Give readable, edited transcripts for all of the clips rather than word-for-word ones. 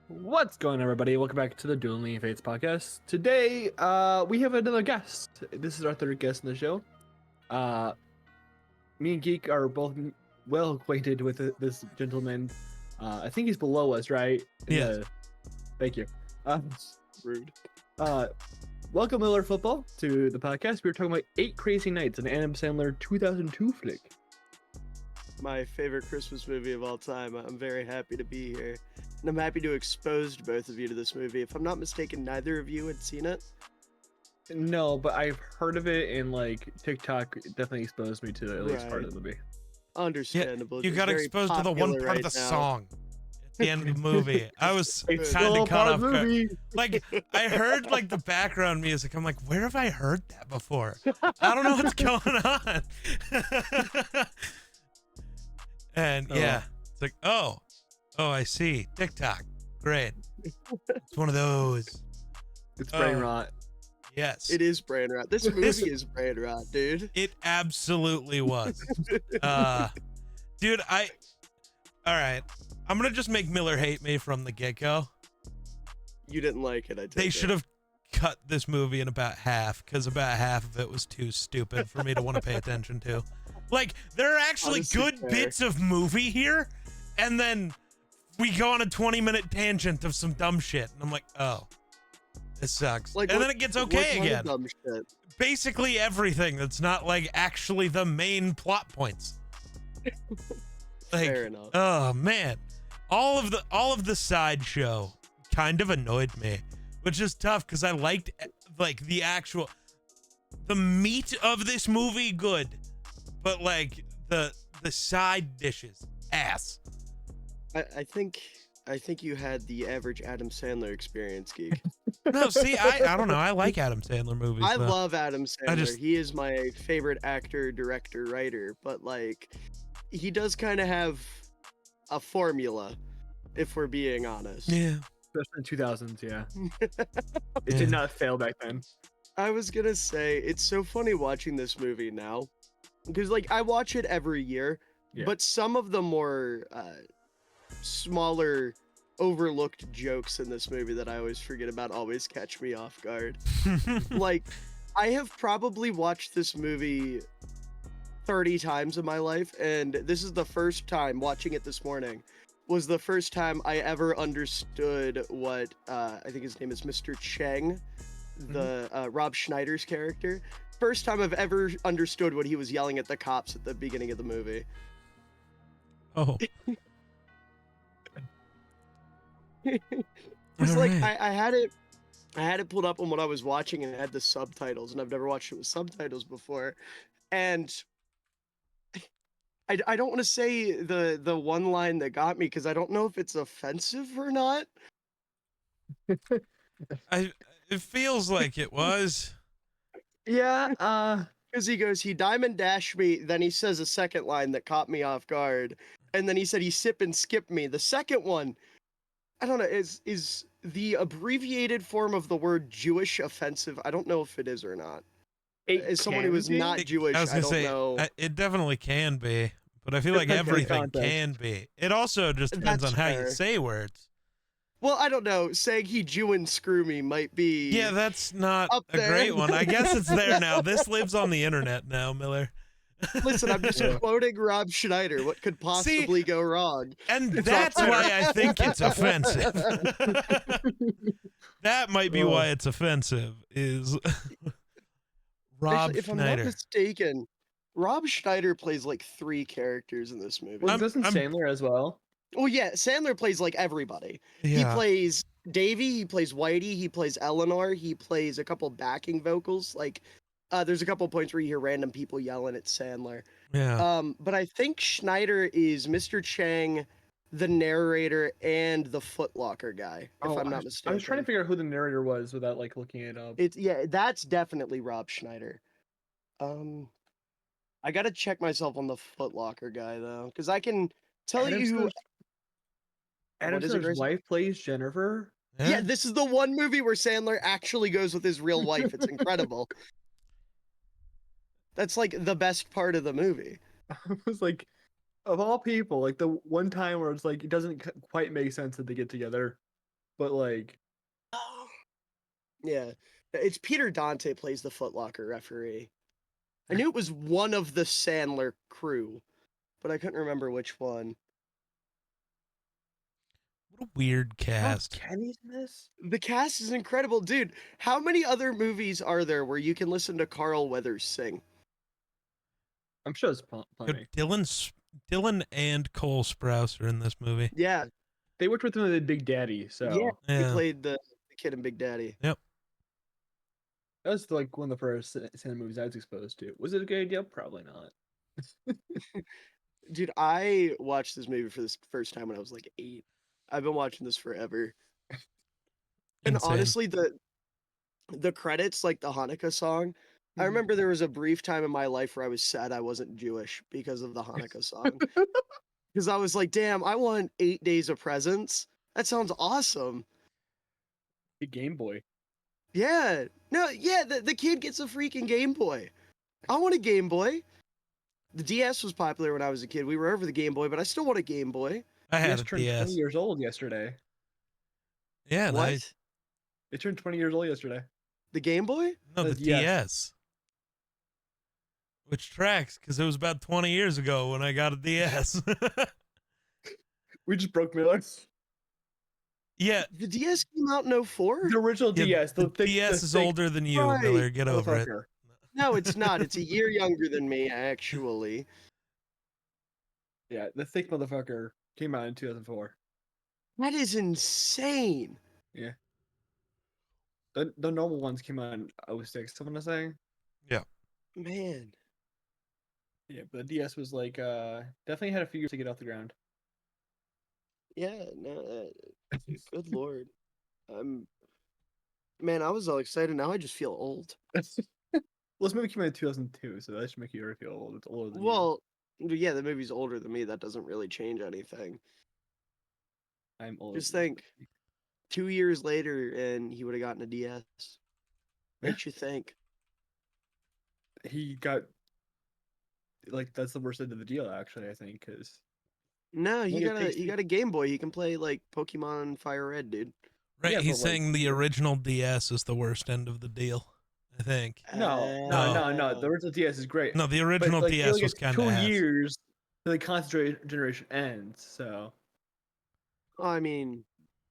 What's going on, everybody? Welcome back to the Dueling Fates podcast. Today, we have another guest. This is our third guest in the show. Uh, Me and Geek are both well acquainted with this gentleman. I think he's below us, right? Yeah. Thank you. Rude. Welcome, Miller Football, to the podcast. We were talking about 8 Crazy Nights, an Adam Sandler 2002 flick. My favorite Christmas movie of all time. I'm very happy to be here. And I'm happy to expose both of you to this movie. If I'm not mistaken, neither of you had seen it. No, but I've heard of it, and like TikTok definitely exposed me to at least part of the movie. Understandable. You It's got very exposed to the one popular part of right the now. song at the end of the movie. I was It's kind still of a caught part off of the guard. movie. Like, I heard like the background music. I'm like, where have I heard that before? I don't know what's going on. And yeah, it's like, oh, I see. TikTok. Great. It's one of those. It's brain rot. Yes. It is brain rot. This movie is brain rot, dude. It absolutely was. Dude, all right. I'm gonna just make Miller hate me from the get-go. You didn't like it, I take They it. should have cut this movie in about half, because about half of it was too stupid for me to want to pay attention to. Like, there are actually Honestly, good fair. bits of movie here, and then we go on a 20-minute tangent of some dumb shit, and I'm like, oh, this sucks. Like, and what- then it gets what okay kind of again. dumb shit? Basically everything that's not like actually the main plot points. Like, Fair enough. oh man, all of the sideshow kind of annoyed me, which is tough because I liked like the meat of this movie good, but like the side dishes ass. I think you had the average Adam Sandler experience, Geek. No, see, I don't know. I like Adam Sandler movies. I though. love Adam Sandler. just- He is my favorite actor, director, writer, but like he does kind of have a formula, if we're being honest. Yeah. Especially in 2000s, yeah. It Yeah. did not fail back then. I was gonna say, it's so funny watching this movie now, because like I watch it every year, Yeah. but some of the more smaller, overlooked jokes in this movie that I always forget about always catch me off guard. Like, I have probably watched this movie 30 times in my life, and this is the first time watching it this morning. Was the first time I ever understood what I think his name is Mr. Cheng, the Rob Schneider's character. First time I've ever understood what he was yelling at the cops at the beginning of the movie. Oh. It's like Alright. I had it pulled up on what I was watching, and it had the subtitles, and I've never watched it with subtitles before. And I don't want to say the one line that got me, because I don't know if it's offensive or not. It feels like it was. Yeah, Because he goes, he diamond dashed me, then he says a second line that caught me off guard, and then he said he sip and skipped me. The second one, I don't know, is the abbreviated form of the word Jewish offensive? I don't know if it is or not. As someone who is not Jewish, I was I gonna don't say, know. it definitely can be, but I feel like Depends on the everything context. can be. It also just depends That's on how you fair. say words. Well, I don't know. Saying he Jew and screw me might be. Yeah, that's not Up a there. great one. I guess it's there now. This lives on the internet now, Miller. Listen, I'm just Yeah. quoting Rob Schneider. What could possibly go wrong? And It's that's up there. why I think it's offensive. That might be Oh. why it's offensive, is Rob Actually, if I'm not Schneider. mistaken, Rob Schneider plays like 3 characters in this movie. well, doesn't I'm- Sandler as well? Oh yeah, Sandler plays like everybody. He Yeah. plays Davey, he plays Whitey, he plays Eleanor, he plays a couple backing vocals. Like, there's a couple points where you hear random people yelling at Sandler. Yeah. But I think Schneider is Mr. Chang, the narrator, and the Footlocker guy, if I'm not mistaken. I was trying to figure out who the narrator was without like looking it up. Yeah, that's definitely Rob Schneider. I gotta check myself on the Footlocker guy though, because I can tell Adam you who. Sandler's- Adam What is it, Sandler's Grayson? wife plays Jennifer. Yeah, this is the one movie where Sandler actually goes with his real wife. It's incredible. That's like the best part of the movie. I was like, of all people, like the one time where it's like it doesn't quite make sense that they get together. but like, Yeah, it's Peter Dante plays the Foot Locker referee. I knew it was one of the Sandler crew, but I couldn't remember which one. What a weird cast. Kenny's in this? The cast is incredible, dude. How many other movies are there where you can listen to Carl Weathers sing? I'm sure it's Yo, plenty. Dylan and Cole Sprouse are in this movie. Yeah, They worked with him in Big Daddy, so yeah. He Yeah. played the kid in Big Daddy. Yep. that was like one of the first Sandler movies I was exposed to. Was it a good idea? Probably not. Dude, I watched this movie for the first time when I was like 8. I've been watching this forever. And Insane. honestly, the credits, like the Hanukkah song, I Mhm. remember there was a brief time in my life where I was sad I wasn't Jewish because of the Hanukkah song. Because I was like, damn, I want 8 days of presents. That sounds awesome. The Game Boy. Yeah. No, yeah, the kid gets a freaking Game Boy. I want a Game Boy. The DS was popular when I was a kid. We were over the Game Boy, but I still want a Game Boy. I had DS a turned DS. 20 years old yesterday. Yeah, What? nice. It turned 20 years old yesterday. The Game Boy? No, the The DS. DS. Which tracks, because it was about 20 years ago when I got a DS. We just broke Miller's. Yeah, The DS came out in 04? The original yeah, DS. the thick, DS the is thick older than you, Right. Miller. Get over it. motherfucker. No, it's not. It's a year younger than me, actually. Yeah, the thick motherfucker came out in 2004. That is insane. Yeah. The normal ones came out in 06, I want to say. Man. Yeah, but the DS was like, definitely had a few years to get off the ground. Yeah, no, dude, good lord. Man, I was all excited. Now I just feel old. Well, this movie came out in 2002, so that should make you already feel old. It's older than you. Well, yeah, the movie's older than me. That doesn't really change anything. I'm older. Just than you. think, 2 years later, and he would have gotten a DS. Makes you think. He got, like, that's the worst end of the deal, actually, I think, because No, he Well, it got a Game Boy. He can play like Pokemon Fire Red, dude. Right, Yeah, he's but, like, saying the original DS is the worst end of the deal, I think. no. Oh. The original DS is great. No, the But, original like, DS like, was it's kind of 2 ass. years till the constant generation ends, so. Well, I mean,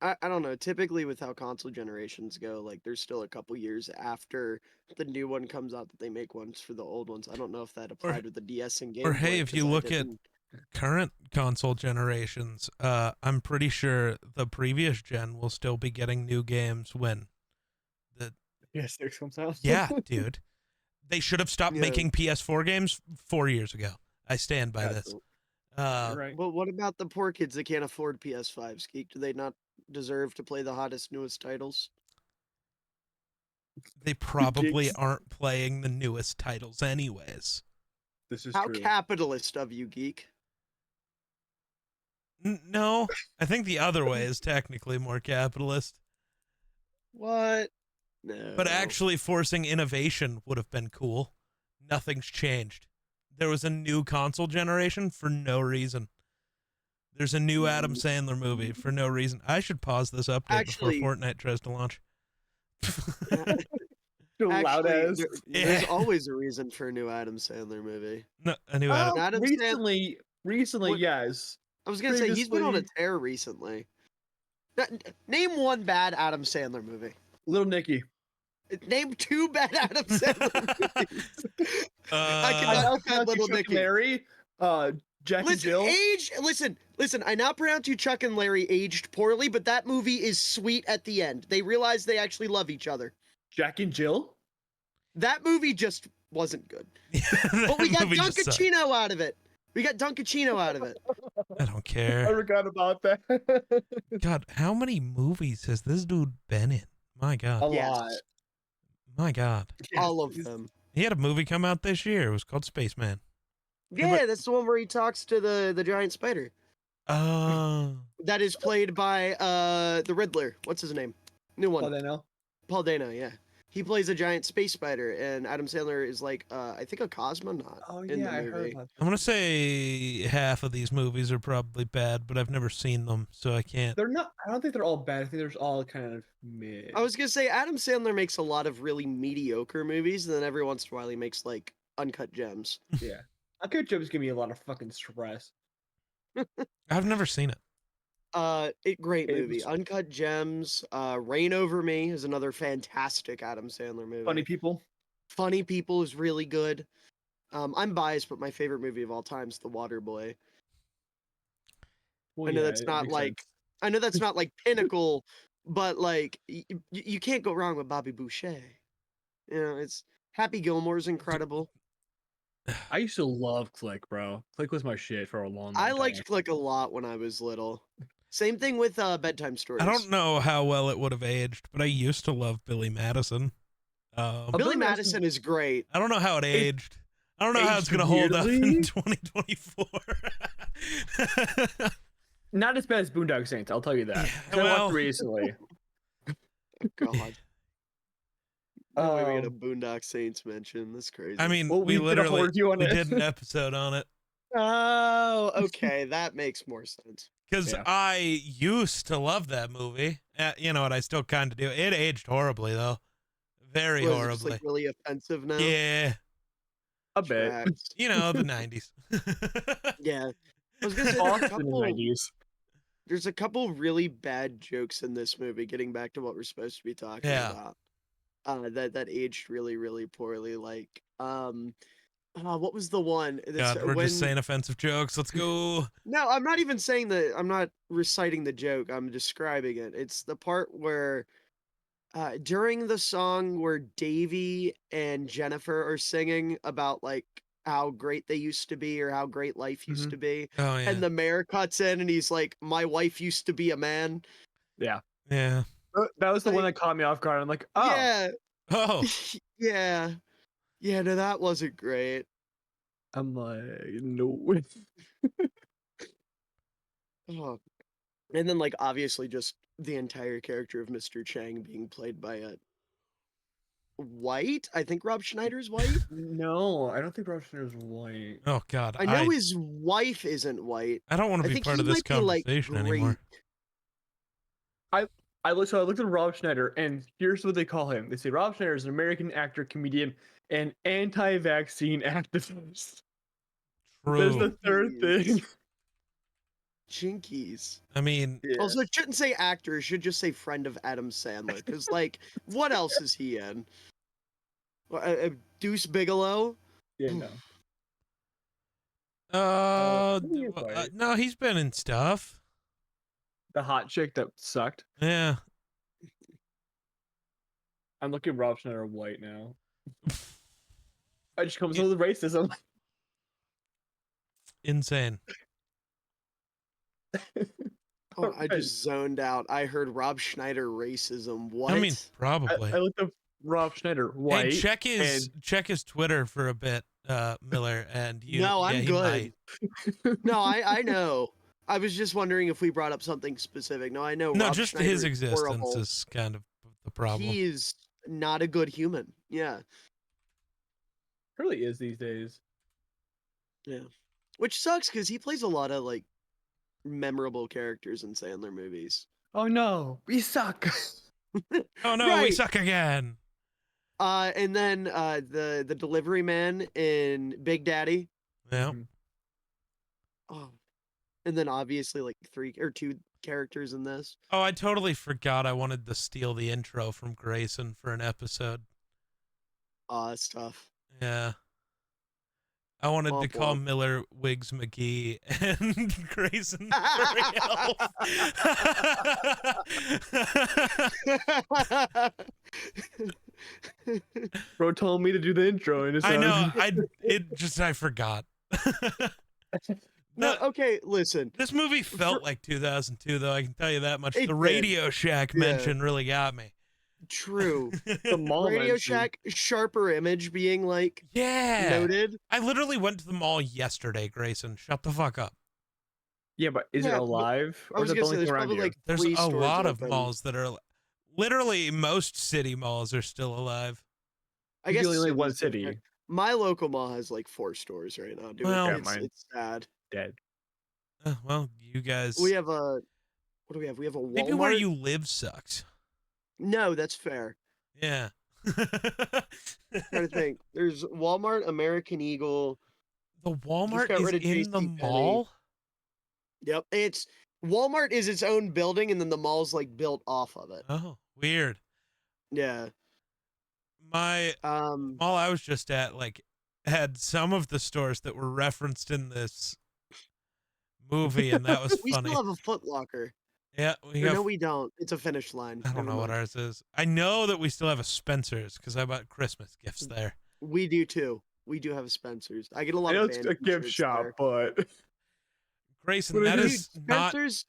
I don't know. Typically, with how console generations go, like there's still a couple years after the new one comes out that they make ones for the old ones. I don't know if that applied with the DS and Game Boy. Or hey, if you 'cause I look at didn't- current console generations, I'm pretty sure the previous gen will still be getting new games when the PS6 comes out. yeah, dude. They should have stopped Yeah. making PS4 games 4 years ago. I stand by this. You're right. But what about the poor kids that can't afford PS5s? Geek, do they not deserve to play the hottest, newest titles? They probably Gigs. aren't playing the newest titles anyways. This is How true. capitalist of you, Geek. No, I think the other way is technically more capitalist. What? No. But actually forcing innovation would have been cool. Nothing's changed. There was a new console generation for no reason. There's a new Adam Sandler movie for no reason. I should pause this update Actually- before Fortnite tries to launch. Loud Actually, as. there's Yeah. always a reason for a new Adam Sandler movie. No, a new Adam. Adam Sand- recently, What- yes. I was gonna say he's been on a Previously- tear recently. Name one bad Adam Sandler movie. Little Nicky. Name 2 bad Adam Sandler movies. I Uh, cannot defend Little Chuck and Nicky. Larry, Jack and Listen, Jill. listen. I now pronounce you Chuck and Larry aged poorly, but that movie is sweet at the end. They realize they actually love each other. Jack and Jill. That movie just wasn't good. that But we got movie just sucked. Dunkachino out of it. We got Dunkachino out of it. I don't I care. forgot about that. God, how many movies has this dude been in? My A God. Yes. lot. My God. All of He's- them. He had a movie come out this year. It was called Spaceman. Yeah, but- that's the one where he talks to the giant spider. Oh. That is played by the Riddler. What's his name? New one. Oh, they know. Paul Dano, yeah. he plays a giant space spider, and Adam Sandler is like, I think a cosmonaut Oh in yeah, the I heard movie. about that. I'm gonna say half of these movies are probably bad, but I've never seen them, so I can't. They're not. I don't think they're all bad. I think there's all kind of mid. I was gonna say Adam Sandler makes a lot of really mediocre movies, and then every once in a while he makes like uncut gems. Yeah. Uncut Gems give me a lot of fucking stress. I've never seen it. Great It movie. was- Uncut Gems. Reign Over Me is another fantastic Adam Sandler movie. Funny people. Funny People is really good. I'm biased, but my favorite movie of all time is The Waterboy. Well, I know yeah, that's it not makes like sense. I know that's not like pinnacle, but like you can't go wrong with Bobby Boucher. You know, it's Happy Gilmore's incredible. I used to love Click, bro. Click was my shit for a long, long I time. liked Click a lot when I was little. Same thing with Bedtime Stories. I don't know how well it would have aged, but I used to love Billy Madison. Billy Billy Madison- Madison is great. I don't know how it aged. I don't know how it's aged gonna hold up in weirdly? 2024. Not as bad as Boondock Saints, I'll tell you that. Yeah, 'Cause I well- watched it recently. God. No way we got a Um, Boondock Saints mention. That's crazy. I mean, Well, we we did a whole literally review on we it. did an episode on it Oh, okay, that makes more sense. because Yeah. I used to love that movie. You know what? I still kind of do. It aged horribly though, very What, is it horribly. just, like really offensive now. Yeah, a bit. Tracks. you know the 90s. Yeah. I was gonna say Boston in the 90s. there's a couple really bad jokes in this movie. Getting back to what we're supposed to be talking Yeah. about, that aged really, really poorly. Like, what was the one? God, we're just saying offensive jokes. Let's go. No, I'm not even saying that. I'm not reciting the joke. I'm describing it. It's the part where, during the song where Davy and Jennifer are singing about like how great they used to be or how great life used Mhm. to be, Oh yeah, and the mayor cuts in and he's like, "My wife used to be a man." Yeah. yeah. That was the one Like- that caught me off guard. I'm like, oh, Yeah, Oh, yeah, yeah. No, that wasn't great. I'm like, no. Oh. And then, like, obviously, just the entire character of Mr. Chang being played by a white. I think Rob Schneider's white. No, I don't think Rob Schneider's white. oh God. I know his wife isn't white. I don't want I to be think part he of this might be, like, conversation anymore. So I looked at Rob Schneider, and here's what they call him. They say Rob Schneider is an American actor, comedian, and anti-vaccine activist. There's True. the third thing. Jinkies. I mean, Yeah. Also, it shouldn't say actor. It should just say friend of Adam Sandler. Because, like, what else is he in? Deuce Bigelow? Yeah, no. he is white. no, he's been in stuff. The hot chick that sucked. Yeah. I'm looking at Rob Schneider white now. I just comes with racism. Insane. Oh, I just zoned out. I heard Rob Schneider racism. What? I mean, probably. I looked up Rob Schneider white. Hey, check his Twitter for a bit, Miller, and you. No, yeah, I'm he good. might. No, I know. I was just wondering if we brought up something specific. No, I know. No, Rob just Schneider his is existence horrible. is kind of the problem. He is not a good human. Yeah, Really is these days. which sucks because he plays a lot of like memorable characters in Sandler movies. Oh no, we suck. Oh no, we Right. suck again. And then the delivery man in Big Daddy. Yeah. Mhm. Oh, and then obviously like 2 characters in this. Oh, I totally forgot I wanted to steal the intro from Grayson for an episode. That's tough. Yeah. I wanted to Womp call womp. Miller Wiggs McGee and Grayson Furry Elf. Bro told me to do the intro, and it's I know. I forgot. No, The- okay, listen. This movie felt like 2002, though. I can tell you that much. It The did. Radio Shack Yeah. mention really got me. True. the mall Radio mention. Shack, sharper image being like Yeah. noted. I literally went to the mall yesterday, Grayson. Shut the fuck up. Yeah, but is it Yeah, but alive? I Or was is it the gonna say only there's thing around probably you? like There's 3 a stores lot of open. malls that are Literally, most city malls are still alive. I guess Usually only one cities don't- city. My local mall has like 4 stores right now, dude. Well- Yeah, it's mine. it's sad. Dead. Well, you guys. We have a what do we have? We have a Walmart. Maybe where you live sucks. No, that's fair. Yeah. Trying to think. There's Walmart, American Eagle. The Walmart got is rid of in the JCPenney. mall? Yep, it's Walmart is its own building, and then the mall's like built off of it. Oh, weird. Yeah. My mall I was just at like had some of the stores that were referenced in this movie, and that was we funny. still have a Foot Locker. Yeah, we Or have, no, we don't. It's a Finish Line. I don't Never know what mind. ours is. I know that we still have a Spencer's because I bought Christmas gifts there. We do too. We do have a Spencer's. I get a lot I know of it's band a gift t-shirts shop, there. but Grayson, What that is is Dude, not. Spencer's.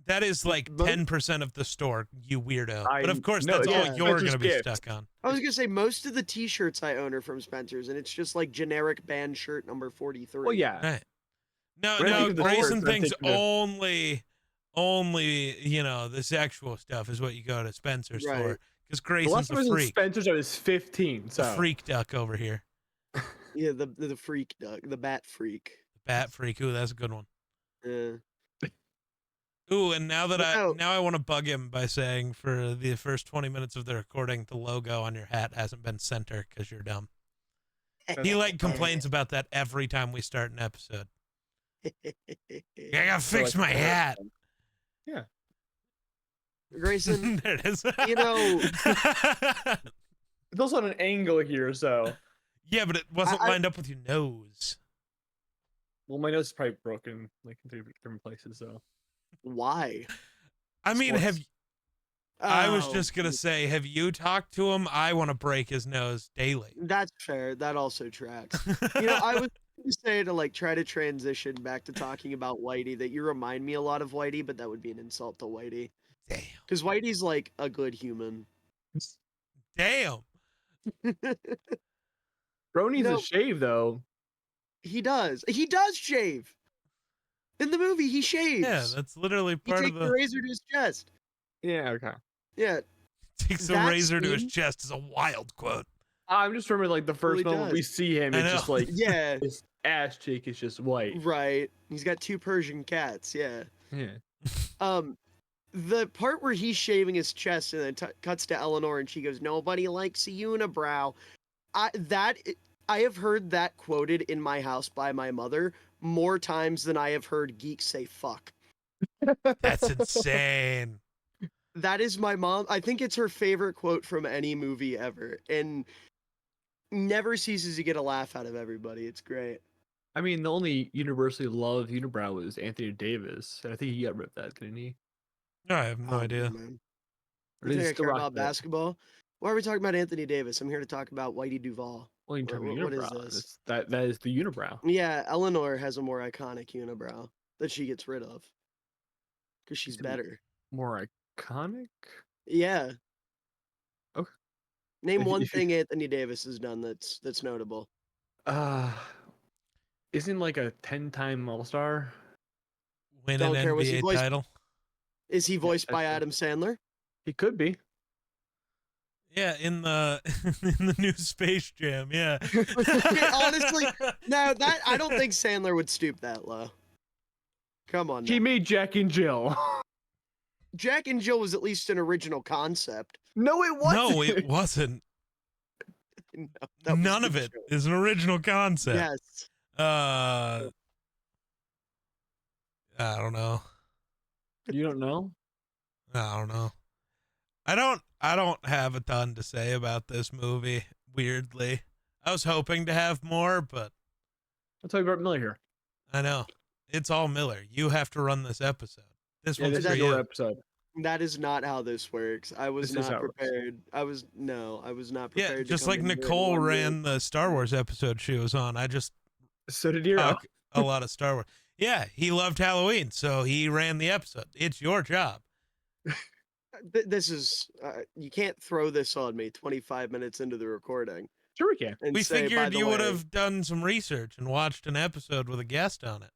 That is like Mo- 10% of the store, you weirdo. But of course, no, that's yeah. all you're Spencer's gonna be gift. stuck on. I was gonna say most of the T-shirts I own are from Spencer's, and it's just like generic band shirt number 43. well, yeah. Right. No, Right, no, because the Grayson stores, thinks I'm only, the sexual stuff is what you go to Spencer's Right. for. Because The Grayson's last a time I was in freak. Spencer's, I was 15. The So freak duck over here. Yeah, the freak duck, the bat freak. Bat freak. Ooh, that's a good one. Yeah. Ooh, and now that No. I want to bug him by saying for the first 20 minutes of the recording, the logo on your hat hasn't been center because you're dumb. He like complains about that every time we start an episode. I gotta fix my hat. Yeah. Grayson, There it is. you know, it's also on an angle here, so yeah, but it wasn't I- lined up with your nose. well, my nose is probably broken like in 3 different places. So why? I mean, Sports. I was Oh, just gonna say, have you talked to him? I want to break his nose daily. That's fair. That also tracks. You know, I was going to say to like try to transition back to talking about Whitey that you remind me a lot of Whitey, but that would be an insult to Whitey. Damn. Because Whitey's like a good human. Damn. bro needs know- a shave though. He does. He does shave. In the movie, he shaves. Yeah, that's literally he part of takes the the. razor to his chest. Yeah. Okay. Yeah. Takes a that razor to his scene- chest is a wild quote. I'm just remembering like the first Really moment we does. see him, I it's just know. like Yeah. his ass cheek is just white. Right. He's got 2 Persian cats. Yeah. Yeah. The part where he's shaving his chest and then cuts to Eleanor and she goes, "Nobody likes a unibrow." I have heard that quoted in my house by my mother more times than I have heard Geek say "fuck." That's insane. That is my mom. I think it's her favorite quote from any movie ever, and never ceases to get a laugh out of everybody. It's great. I mean, the only universally loved unibrow was Anthony Davis, and I think he got rid of that, didn't he? No, I have no Oh, idea. man. Or You did he think I still care rock about that? basketball? Why are we talking about Anthony Davis? I'm here to talk about Whitey Duvall. Well, you can talk about What is unibrow. this? That is the unibrow. Yeah, Eleanor has a more iconic unibrow that she gets rid of because she's Is it better. More iconic. Yeah. Okay. Name If- one if you- thing Anthony Davis has done that's notable. Isn't like a 10-time All-Star? Win Don't an care, was he NBA voiced- title. Is he voiced by that's Adam Sandler? He could be. Yeah, in the in the new Space Jam. Yeah. Honestly, no, that I don't think Sandler would stoop that low. Come on. He now. made Jack and Jill. Jack and Jill was at least an original concept. No, it wasn't. No, it wasn't. No, that was None the of it joke. is an original concept. Yes. I don't know. You don't know? I don't know. I don't have a ton to say about this movie, weirdly. I was hoping to have more, but I'll tell you about Miller here. I know. It's all Miller. You have to run this episode. This Yeah, one's this for is you. your episode. That is not how this works. I was This is not how it works. prepared. I was not Yeah, prepared. just to come like in here Nicole and ran the Star Wars episode she was on. I just So did Hero. talk a lot of Star Wars. Yeah, he loved Halloween, so he ran the episode. It's your job. This is you can't throw this on me 25 minutes into the recording. Sure we can. And We say, by figured the you would way, have done some research and watched an episode with a guest on it.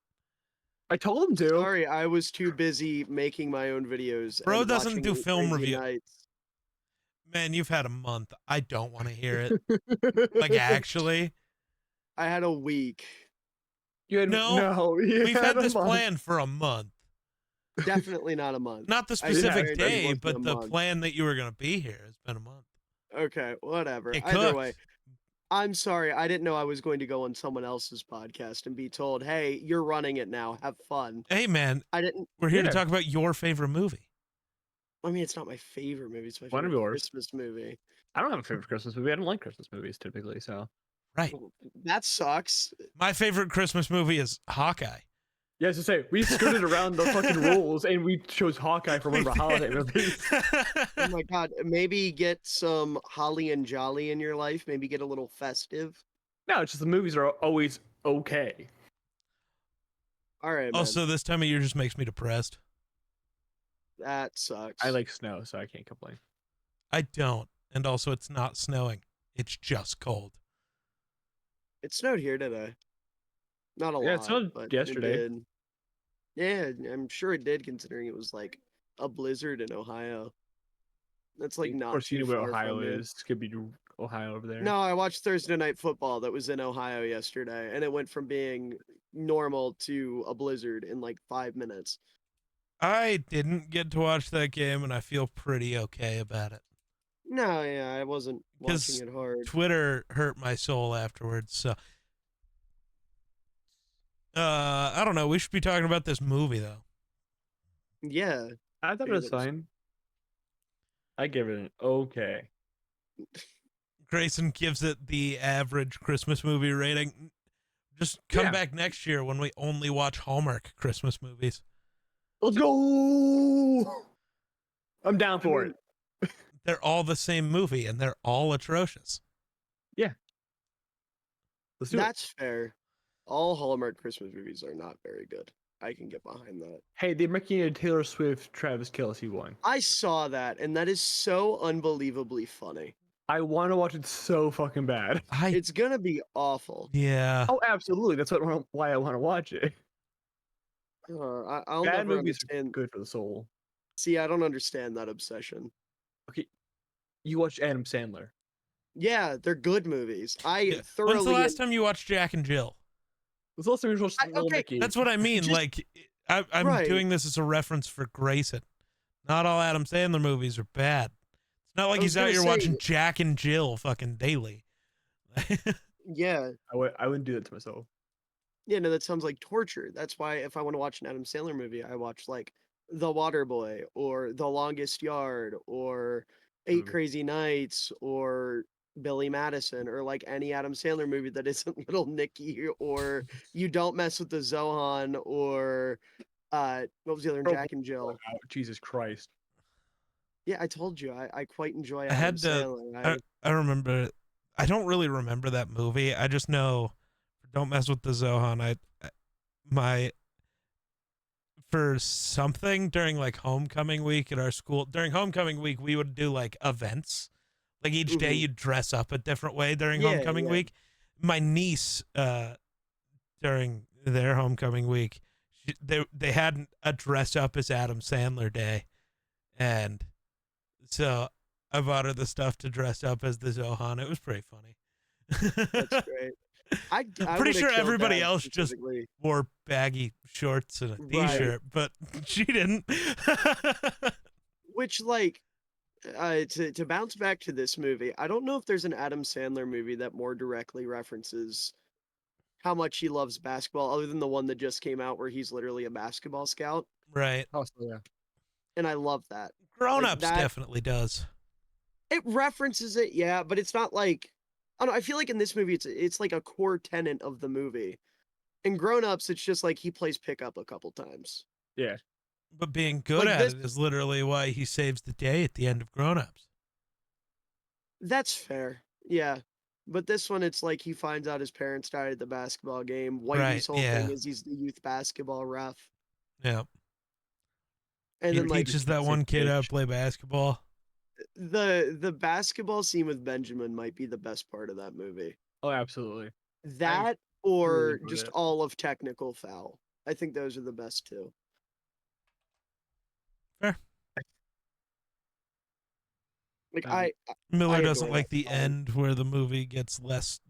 I told him to. Sorry, I was too busy making my own videos. Bro and doesn't watching do film Crazy review. Nights. Man, you've had a month. I don't want to hear it. Like, actually. I had a week. No, you We've had a this month. plan for a month. Definitely not a month. Not the I can specific guarantee it day, wasn't a but the month. plan that you were going to be here has been a month. Okay, whatever. It Either cooked. way, I'm sorry. I didn't know I was going to go on someone else's podcast and be told, "Hey, you're running it now. Have fun." Hey, man, I didn't. we're here to Yeah. talk about your favorite movie. I mean, it's not my favorite movie. It's my One of favorite yours. Christmas movie. I don't have a favorite Christmas movie. I don't like Christmas movies typically, so. Right. Well, that sucks. My favorite Christmas movie is Hawkeye. Yeah, as I say, we skirted around the fucking rules and we chose Hawkeye for one of our holiday movies. Oh my god. Maybe get some holly and jolly in your life. Maybe get a little festive. No, it's just the movies are always okay. All right, man. Also, this time of year just makes me depressed. That sucks. I like snow, so I can't complain. I don't. And also, it's not snowing. It's just cold. It snowed here today. Not a lot. Yeah, it snowed but yesterday. It did. Yeah, I'm sure it did, considering it was like a blizzard in Ohio. That's like Of not course, you too know where far Ohio from me. is. It could be Ohio over there. No, I watched Thursday Night Football that was in Ohio yesterday, and it went from being normal to a blizzard in like 5 minutes. I didn't get to watch that game, and I feel pretty okay about it. No, yeah, I wasn't 'Cause watching it hard. Twitter hurt my soul afterwards. So, I don't know. We should be talking about this movie, though. Yeah, I thought it Yeah, was that was- fine. I give it an okay. Grayson gives it the average Christmas movie rating. Just come Yeah. back next year when we only watch Hallmark Christmas movies. Let's go! I'm down for mean, it. They're all the same movie, and they're all atrocious. Let's do it. That's fair. All Hallmark Christmas movies are not very good. I can get behind that. Hey, they're making a Taylor Swift Travis Kelce one. I saw that, and that is so unbelievably funny. I want to watch it so fucking bad. It's gonna be awful. Yeah. Oh, absolutely. That's why I want to watch it. I'll Bad never movies are understand. good for the soul. See, I don't understand that obsession. Okay, you watch Adam Sandler. Yeah, they're good movies. I Yeah. thoroughly. When's the last time you watched Jack and Jill? What's the last time you watched Little okay, Nicky? That's what I mean. Just- Like, I'm Right. doing this as a reference for Grayson. Not all Adam Sandler movies are bad. It's not like I he's was out gonna here say- watching Jack and Jill fucking daily. Yeah, I wouldn't do that to myself. yeah, no, that sounds like torture. That's why if I want to watch an Adam Sandler movie, I watch like The Waterboy or The Longest Yard or Eight Movie. Crazy Nights or Billy Madison or like any Adam Sandler movie that isn't Little Nicky or You Don't Mess with the Zohan or what was the other one? Bro, Jack and Jill. Oh, Jesus Christ. Yeah, I told you I quite enjoy I Adam had to. Sandler. I remember. I don't really remember that movie. I just know. Don't mess with the Zohan. For something during like homecoming week at our school. During homecoming week, we would do like events. Like each day, Mhm. you'd dress up a different way during Yeah, homecoming yeah. week. My niece, during their homecoming week, they had a dress up as Adam Sandler day, and so I bought her the stuff to dress up as the Zohan. It was pretty funny. That's great. I Pretty would've sure killed everybody that else just specifically. wore baggy shorts and a Right. t-shirt, but she didn't. Which like to bounce back to this movie, I don't know if there's an Adam Sandler movie that more directly references how much he loves basketball, other than the one that just came out where he's literally a basketball scout, Right. Oh, so yeah. and I love that. Grown Ups that- definitely does. It references it, yeah, but it's not like I don't know. I feel like in this movie, it's like a core tenet of the movie. In Grown Ups, it's just like he plays pickup a couple times. Yeah. But being good Like at this- it is literally why he saves the day at the end of Grown Ups. That's fair, yeah. But this one, it's like he finds out his parents died at the basketball game. Whitey's Right, whole yeah. thing is he's the youth basketball ref, Yeah. and He then like teaches that Same one kid how age. to play basketball. the basketball scene with Benjamin might be the best part of that movie. Oh, absolutely. That or enjoyed just it. all of Technical Foul. I think those are the best two. Fair. Like Um, Miller I doesn't adore like that the song. end where the movie gets less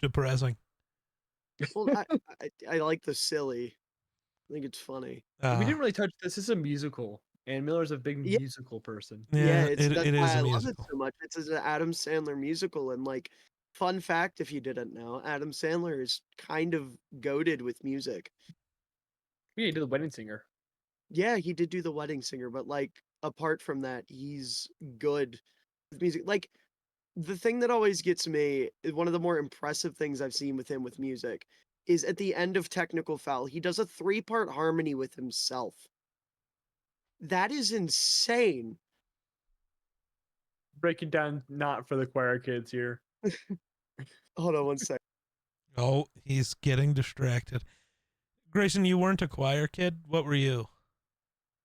depressing. Well, I like the silly. I think it's funny. we Uh, didn't really touch this. This is a musical, and Miller's a big Yeah, musical person. yeah. yeah, It's that's it why is a I love it musical. so much. It's an Adam Sandler musical, and like, fun fact, if you didn't know, Adam Sandler is kind of goated with music. Yeah, he did the Wedding Singer. Yeah, he did do The Wedding Singer, but like, apart from that, he's good with music. Like, the thing that always gets me, one of the more impressive things I've seen with him with music, is at the end of Technical Foul, he does a three-part harmony with himself. That is insane. Breaking down, not for the choir kids here. Hold on one sec. Oh, he's getting distracted. Grayson, you weren't a choir kid. What were you?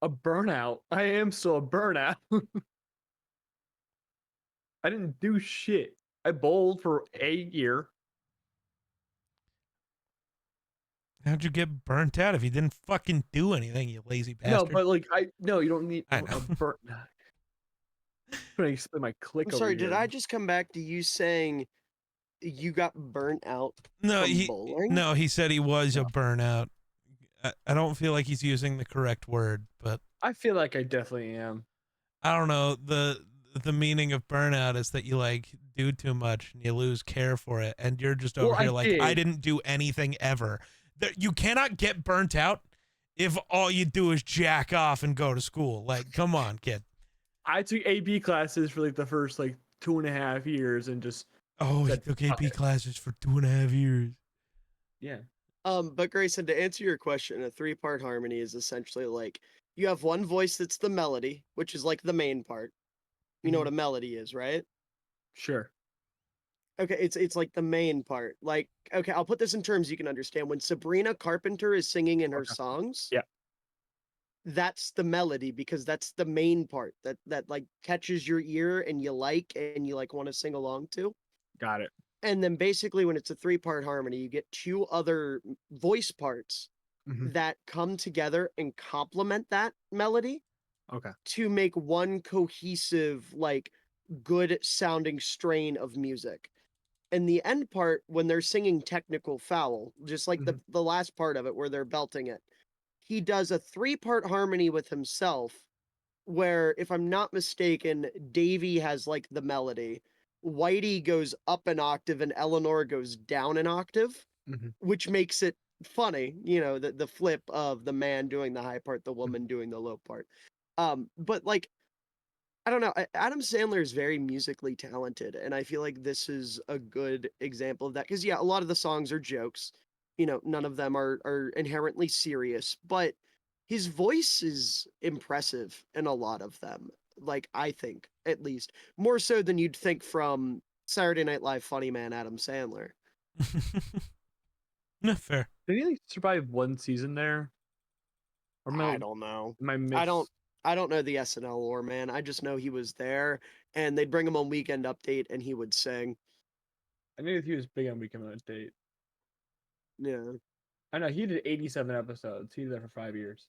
A burnout. I am still a burnout. I didn't do shit. I bowled for a year. How'd you get burnt out if you didn't fucking do anything, you lazy No, bastard? but like no, you don't need I a know. burn. Trying to explain my I'm click over sorry, did here. I just come back to you saying you got burnt out No, from bowling? he said he was a No. burnout. I don't feel like he's using the correct word, but I feel like I definitely am. I don't know. The meaning of burnout is that you like do too much and you lose care for it, and you're just over Well, I here like I did. didn't do anything ever. You cannot get burnt out if all you do is jack off and go to school. Like, come on, kid. I took AP classes for like the first like 2.5 years and just Oh, he said, took "Fuck AP it." classes for 2.5 years. Yeah. But Grayson, to answer your question, a three-part harmony is essentially like you have one voice that's the melody, which is like the main part. You know Mhm. what a melody is, right? Sure. Okay, it's like the main part. Like, okay, I'll put this in terms you can understand. When Sabrina Carpenter is singing in her Okay. songs, Yeah. that's the melody because that's the main part that like catches your ear and you like want to sing along to. Got it. And then basically when it's a three-part harmony, you get two other voice parts Hmm. that come together and complement that melody Okay. to make one cohesive, like good sounding strain of music. And the end part, when they're singing Technical Foul, just like Mhm. the last part of it where they're belting it, he does a three-part harmony with himself where, if I'm not mistaken, Davy has like the melody, Whitey goes up an octave, and Eleanor goes down an octave, Mhm. which makes it funny, you know, the flip of the man doing the high part, the Mhm. woman doing the low part. But like, I don't know, Adam Sandler is very musically talented, and I feel like this is a good example of that. Because yeah, a lot of the songs are jokes, you know, none of them are inherently serious, but his voice is impressive in a lot of them. Like, I think, at least, more so than you'd think from Saturday Night Live funny man Adam Sandler. No, fair. Did he like survive one season there? Or I don't know. am I I don't mixed? I don't know the SNL lore, man. I just know he was there, and they'd bring him on Weekend Update and he would sing. I knew he was big on Weekend on a Date. Yeah. I know he did 87 episodes. He did that for 5 years.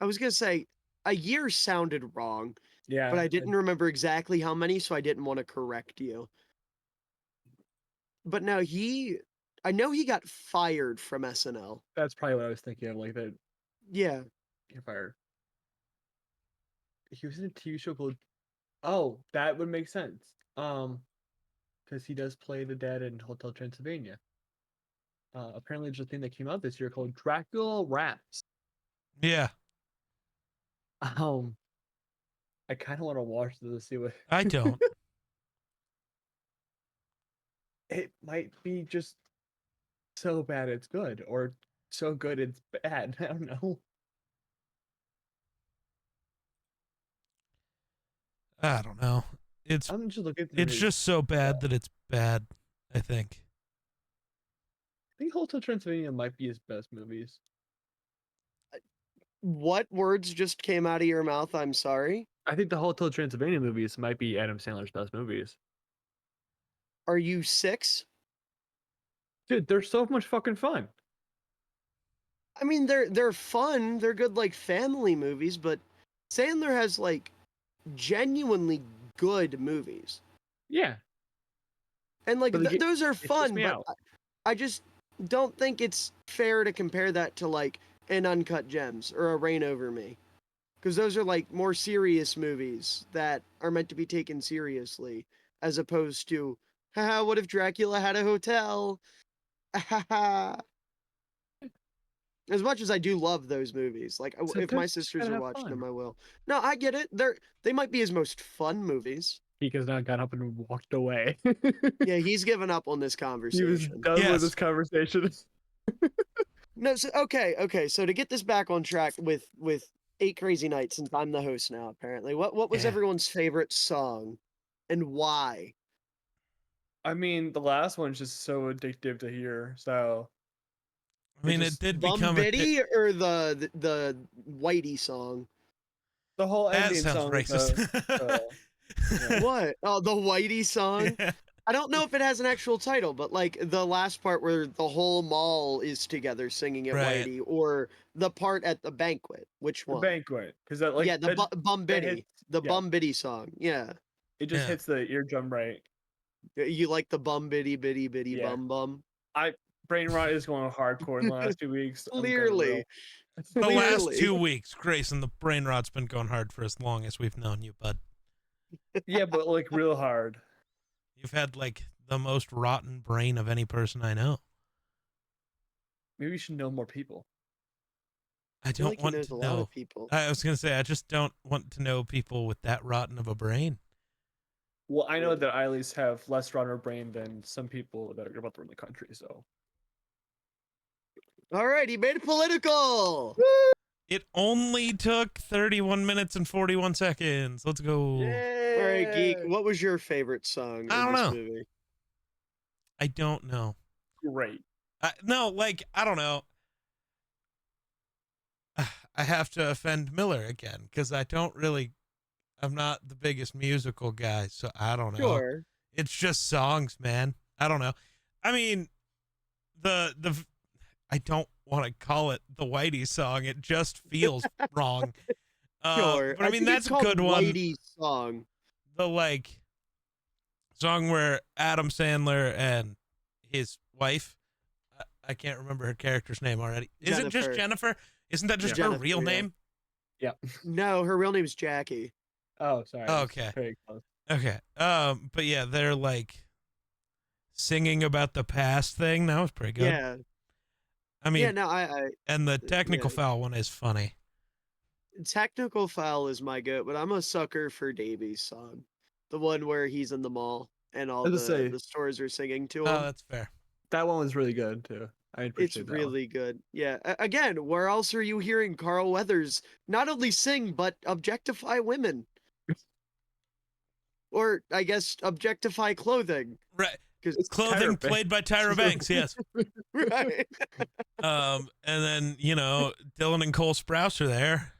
I was gonna say a year sounded wrong, but Yeah, I didn't remember exactly how many, so I didn't want to correct you. But no, I know he got fired from SNL. that's probably what I was thinking of. Like that, Yeah. get fired. He was in a TV show called. Oh, that would make sense. Because he does play the dad in Hotel Transylvania. Apparently, there's a thing that came out this year called Dracula Raps. Yeah, Um, I kind of want to watch this to see what. I don't. It might be just so bad it's good, or so good it's bad. I don't know. I don't know. It's I'm just looking through it's his. just so bad that it's bad, I think. I think Hotel Transylvania might be his best movies. What words just came out of your mouth? I'm sorry. I think the Hotel Transylvania movies might be Adam Sandler's best movies. Are you 6? Dude, they're so much fucking fun. I mean, they're fun. They're good like family movies, but Sandler has like genuinely good movies. Yeah. And like But those are it takes fun, me but out. I just don't think it's fair to compare that to like an Uncut Gems or a Reign Over Me. Because those are like more serious movies that are meant to be taken seriously, as opposed to, haha, what if Dracula had a hotel? Haha. As much as I do love those movies, like So if they're my just sisters gotta are have watching fun. them, I will. No, I get it. They might be his most fun movies. Geek has now got up and walked away. Yeah, he's given up on this He was conversation. done with Yes. this conversation. No, so okay. So to get this back on track with Eight Crazy Nights, since I'm the host now, apparently, what was Yeah. everyone's favorite song, and why? I mean, the last one's just so addictive to hear. So I mean, just it did Bum become a Biddy or the Whitey song? the whole that ending sounds song. racist. Yeah. What? Oh, the Whitey song. Yeah. I don't know if it has an actual title, but like the last part where the whole mall is together singing at Right. Whitey, or the part at the banquet. Which The one? banquet, because that like Yeah, the Bum that Biddy, hits, the yeah, Bum Biddy song. Yeah, it just Yeah. hits the eardrum right. you like the Bum Biddy Biddy Biddy Yeah. Bum Bum. Brain rot is going hardcore in the last 2 weeks. I'm gonna Clearly, The last Clearly. 2 weeks, Grayson, the brain rot's been going hard for as long as we've known you, bud. yeah, but like real hard. You've had like the most rotten brain of any person I know. Maybe you should know more people. I feel don't like he want knows to a lot know. of people. I was gonna say I just don't want to know people with that rotten of a brain. Well, I know Really? that I at least have less run or brain than some people that are about to run the country. So All right, he made it political. It only took 31 minutes and 41 seconds. Let's go. yeah, All right, Geek. What was your favorite song I in don't this know. movie? I don't know. great. No, like, I don't know. I have to offend Miller again because I'm not the biggest musical guy, so I don't know. Sure. It's just songs, man. I don't know. I mean, I don't want to call it the Whitey song. It just feels wrong. Sure. But I mean, think it's that's a called good one. Whitey's song. The like song where Adam Sandler and his wife, I can't remember her character's name already. Is it just Jennifer. Jennifer? Isn't that just her Jennifer, real yeah. name? Yeah. No, her real name is Jackie. Oh, sorry. Oh, I was okay. very close. Okay. But yeah, they're like singing about the past thing. That was pretty good. Yeah. I mean, Yeah, no, I and the technical yeah. foul one is funny. Technical Foul is my goat, but I'm a sucker for Davies' song. The one where he's in the mall and all I was gonna say, the stores are singing to Oh, him. that's fair. that one was really good too. I It's appreciate that one. really good. Yeah. Again, where else are you hearing Carl Weathers not only sing but objectify women? Or I guess objectify clothing. Right. It's Clothing Tyra played by Tyra Banks, yes. Right. And then, Dylan and Cole Sprouse are there.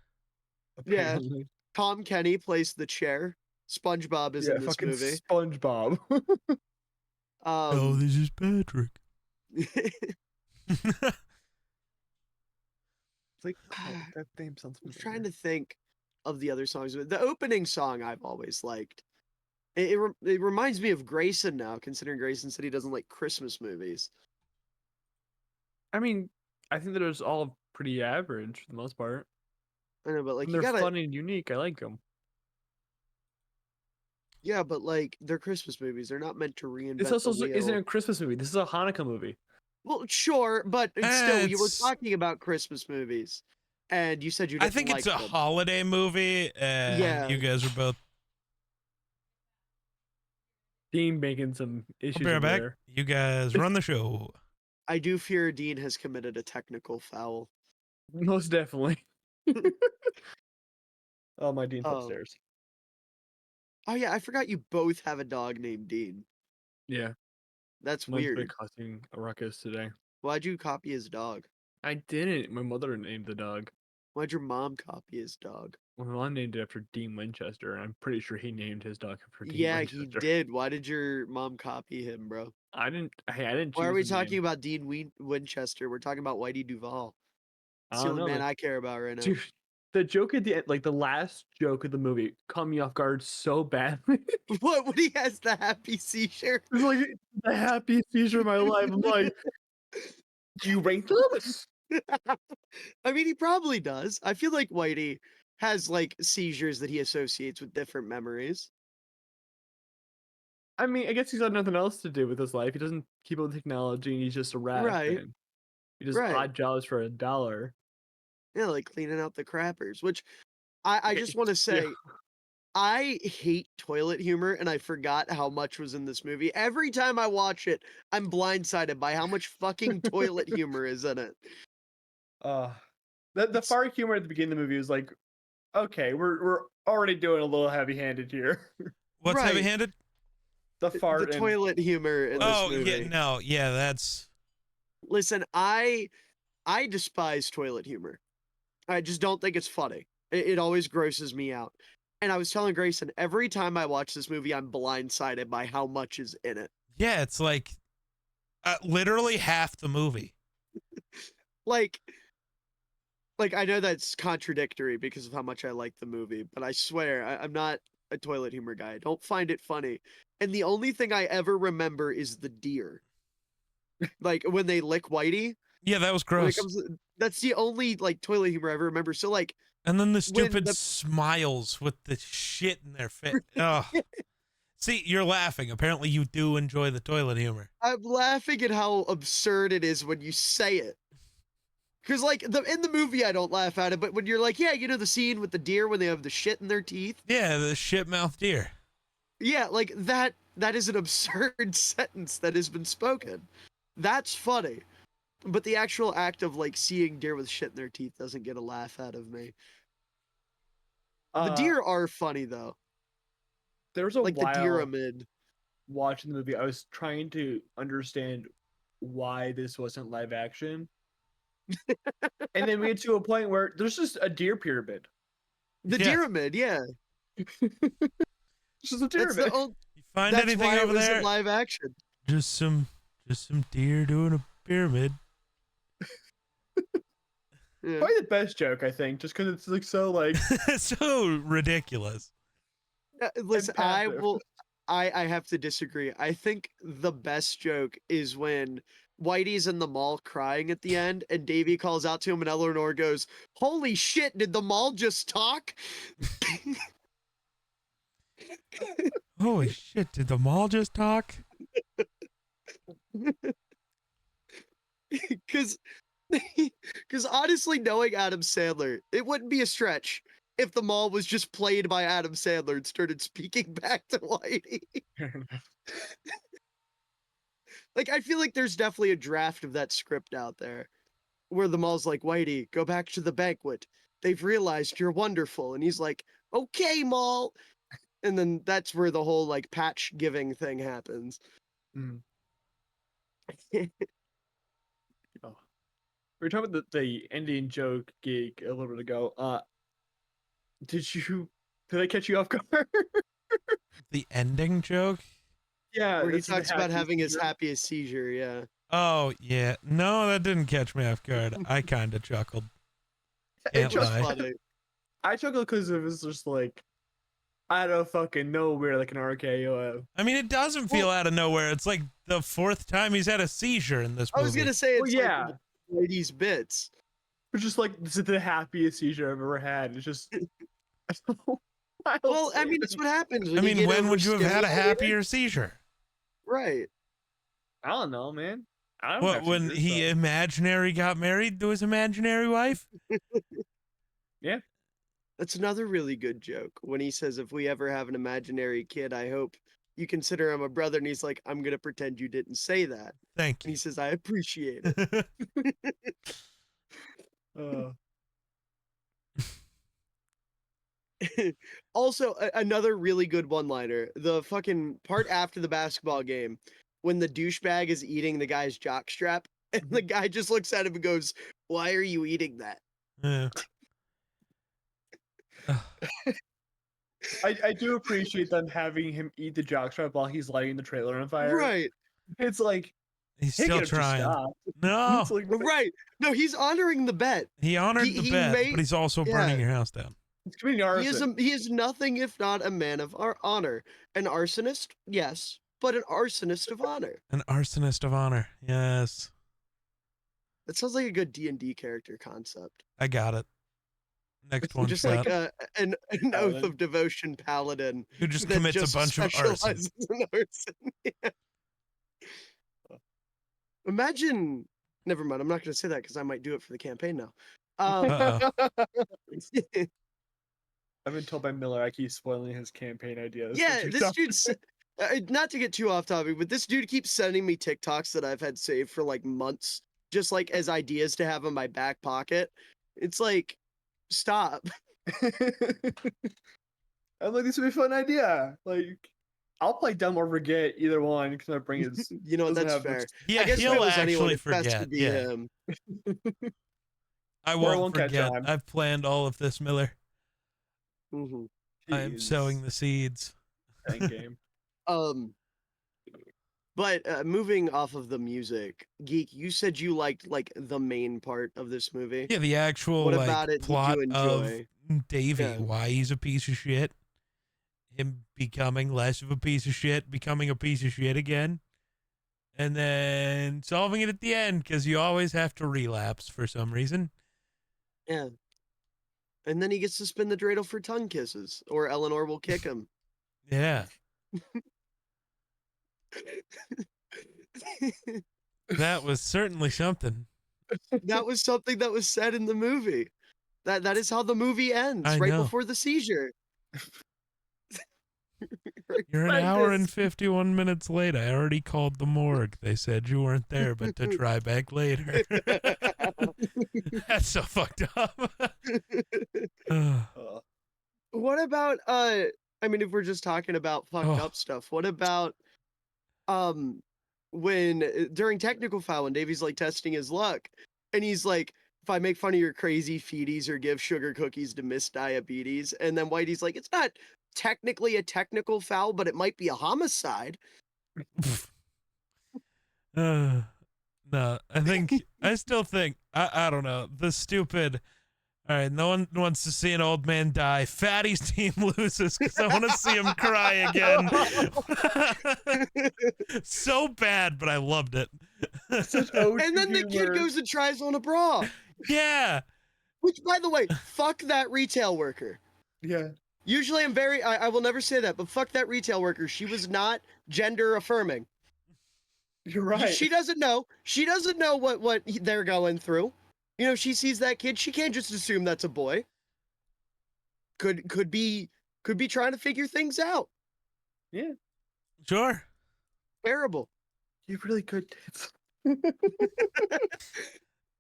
Yeah. Apparently. Tom Kenny plays the chair. SpongeBob is in this fucking movie. SpongeBob. This is Patrick. It's like, oh, that theme sounds I'm familiar. trying to think of the other songs. The opening song I've always liked. It reminds me of Grayson now, considering Grayson said he doesn't like Christmas movies. I mean, I think that it was all pretty average for the most part. I know, but like And you they're gotta, fun and unique. I like them. yeah, but like they're Christmas movies. They're not meant to reinvent This also the wheel. isn't a Christmas movie. This is a Hanukkah movie. Well, sure, but still, you were It's- talking about Christmas movies, and you said you I didn't think like it's a them. holiday movie, and Yeah. you guys are both. Dean making some I'll issues be right in back. there. You guys run the show. I do fear Dean has committed a technical foul. Most definitely. Oh, my Dean's Oh. upstairs. Oh yeah, I forgot you both have a dog named Dean. Yeah, That's mine's been weird. causing a ruckus today. Why'd you copy his dog? I didn't. My mother named the dog. Why'd your mom copy his dog? Well, my mom named it after Dean Winchester, and I'm pretty sure he named his dog after Dean Yeah, Winchester. he did. Why did your mom copy him, bro? I didn't. Hey, I didn't. Why are choose we the talking name. about Dean Winchester? We're talking about Whitey Duvall. I It's the don't only know. man I care about right now. Dude, the joke at the end, like the last joke of the movie, caught me off guard so badly. What when he has the happy seizure? It's like the happiest seizure of my life. I'm like, do you rank them? I mean, he probably does. I feel like Whitey has like seizures that he associates with different memories. I mean, I guess he's got nothing else to do with his life. He doesn't keep up with technology, and he's just a rat. Right. And he does Right. odd jobs for $1. Yeah, like cleaning out the crappers, which I just want to Yeah. say I hate toilet humor, and I forgot how much was in this movie. Every time I watch it, I'm blindsided by how much fucking toilet humor is in it. Uh, the fart humor at the beginning of the movie was like, okay, we're already doing a little heavy-handed here. What's Right. heavy-handed? The The fart and toilet humor in this Oh movie. yeah, no, yeah, that's Listen, I despise toilet humor. I just don't think it's funny. It always grosses me out. And I was telling Grayson, every time I watch this movie, I'm blindsided by how much is in it. yeah, it's like literally half the movie. Like I know that's contradictory because of how much I like the movie, but I swear I'm not a toilet humor guy. I don't find it funny. And the only thing I ever remember is the deer. Like when they lick Whitey. Yeah, that was When it gross. comes that's the only like toilet humor I ever remember. So like And then the when stupid the- smiles with the shit in their face. Oh. See, you're laughing. Apparently you do enjoy the toilet humor. I'm laughing at how absurd it is when you say it. Cause like in the movie I don't laugh at it, but when you're like, yeah, you know the scene with the deer when they have the shit in their teeth? Yeah, the shit mouth deer. Yeah, like that is an absurd sentence that has been spoken. That's funny. But the actual act of like seeing deer with shit in their teeth doesn't get a laugh out of me. The deer are funny though. There was a Like the while pyramid. watching the movie, I was trying to understand why this wasn't live action. And then we get to a point where there's just a deer pyramid. The Yeah. pyramid, yeah. It's just a deer That's pyramid. the only, You find that's anything why it over was there? in live action. Just some deer doing a pyramid. Yeah. Probably the best joke, I think, just because it's like so like So ridiculous. Listen, passive. I have to disagree. I think the best joke is when Whitey's in the mall crying at the end, and Davy calls out to him, and Eleanor goes, "Holy shit! Did the mall just talk?" Holy shit, did the mall just talk? Because honestly, knowing Adam Sandler, it wouldn't be a stretch if the mall was just played by Adam Sandler and started speaking back to Whitey. Like, I feel like there's definitely a draft of that script out there where the mall's like, Whitey, go back to the banquet. They've realized you're wonderful. And he's like, okay, mall. And then that's where the whole like patch giving thing happens. Mm. Oh. We were talking about the ending joke Geek a little bit ago. Did I catch you off guard? The ending joke? Yeah, Where he this is the talks about happiest having his seizure. happiest seizure. Yeah. Oh, yeah. No, that didn't catch me off guard. I kind of chuckled. It Can't just lie. Funny. I chuckled because it was just like out of fucking nowhere, like an RKO. I mean, it doesn't feel out of nowhere. It's like the fourth time he's had a seizure in this I movie. was gonna say Well, it's yeah. like Whitey's bits. It's just like this is the happiest seizure I've ever had. It's just Well, I mean, it's what happens. I When you mean, get when would you have had a overstimulated. happier seizure? Right. I don't know, man. I don't What, actually when do he stuff. imaginary got married to his imaginary wife? Yeah. That's another really good joke when he says, if we ever have an imaginary kid, I hope you consider him a brother. And he's like, I'm going to pretend you didn't say that. Thank And he you. says, I appreciate it. Also, another really good one liner the fucking part after the basketball game when the douchebag is eating the guy's jockstrap. And the guy just looks at him and goes, why are you eating that? Yeah. I do appreciate them having him eat the jockstrap while he's lighting the trailer on fire. Right. It's like He's He still could've just trying. stopped. No, It's like, Right. No, he's honoring the bet. he honored the bet, may- but he's also burning your house down. it's community arson. He is nothing if not a man of honor. An arsonist, yes, but an arsonist of honor. An arsonist of honor. Yes, That sounds like a good D&D character concept. I got it. Next one, Just set. like an oath Paladin. of devotion paladin Who just that commits just a bunch of arson. specializes in arson. Yeah. Imagine. Never mind. I'm not going to say that because I might do it for the campaign now. I've been told by Miller I keep spoiling his campaign ideas. Yeah, which are this tough. dude's. Not to get too off topic, but this dude keeps sending me TikToks that I've had saved for like months, just like as ideas to have in my back pocket. It's like, stop. I'm like, this would be a fun idea. Like, I'll play dumb or forget either one because my brain is. You know, doesn't that's have fair. much- Yeah, I guess if he'll it was anyone, actually it best forget. to be Yeah, him. I Or I won't won't catch forget. on. I've planned all of this, Miller. Mhm. I am sowing the seeds. End game. But moving off of the music, Geek, you said you liked like the main part of this movie. Yeah, the actual What like about it did plot you of enjoy? Davey, Yeah. why he's a piece of shit, him becoming less of a piece of shit, becoming a piece of shit again, and then solving it at the end because you always have to relapse for some reason. Yeah. And then he gets to spin the dreidel for tongue kisses, or Eleanor will kick him. Yeah, that was certainly something. That was something that was said in the movie. That is how the movie ends, I right know. before the seizure. You're an Like hour this. and 51 minutes late. I already called the morgue. They said you weren't there, but to try back later. That's so fucked up. Ugh. What about I mean, if we're just talking about fucked Oh. up stuff, what about when during technical foul when Davey's like testing his luck and he's like, if I make fun of your crazy feeties or give sugar cookies to Miss Diabetes, and then Whitey's like, it's not technically a technical foul, but it might be a homicide. No, I still think, I don't know, the stupid, all right, no one wants to see an old man die. Fatty's team loses because I want to see him cry again. So bad, but I loved it. And then the kid goes and tries on a bra. Yeah. Which, by the way, fuck that retail worker. Yeah. Usually I will never say that, but fuck that retail worker. She was not gender affirming. You're right. She doesn't know. She doesn't know what they're going through. You know, she sees that kid. She can't just assume that's a boy. Could be trying to figure things out. Yeah. Sure. Terrible. You have really good tits.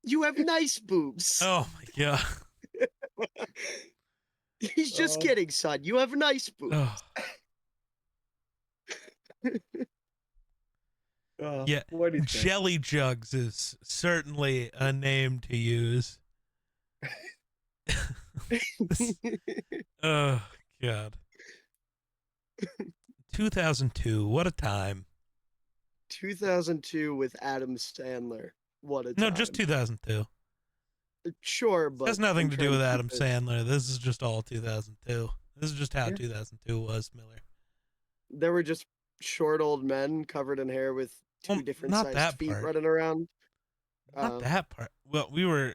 You have nice boobs. Oh my god. He's just kidding, son. You have nice boobs. Oh. Yeah, What do you think? Jelly Jugs is certainly a name to use. Oh, God. 2002, what a time. 2002 with Adam Sandler. What a time. No, just 2002. Sure, but It has nothing in to do with terms Adam of it- Sandler. This is just all 2002. This is just how 2002 was, Miller. There were just short old men covered in hair with two Well, different not sized that feet part. running around. Not that part. Well, I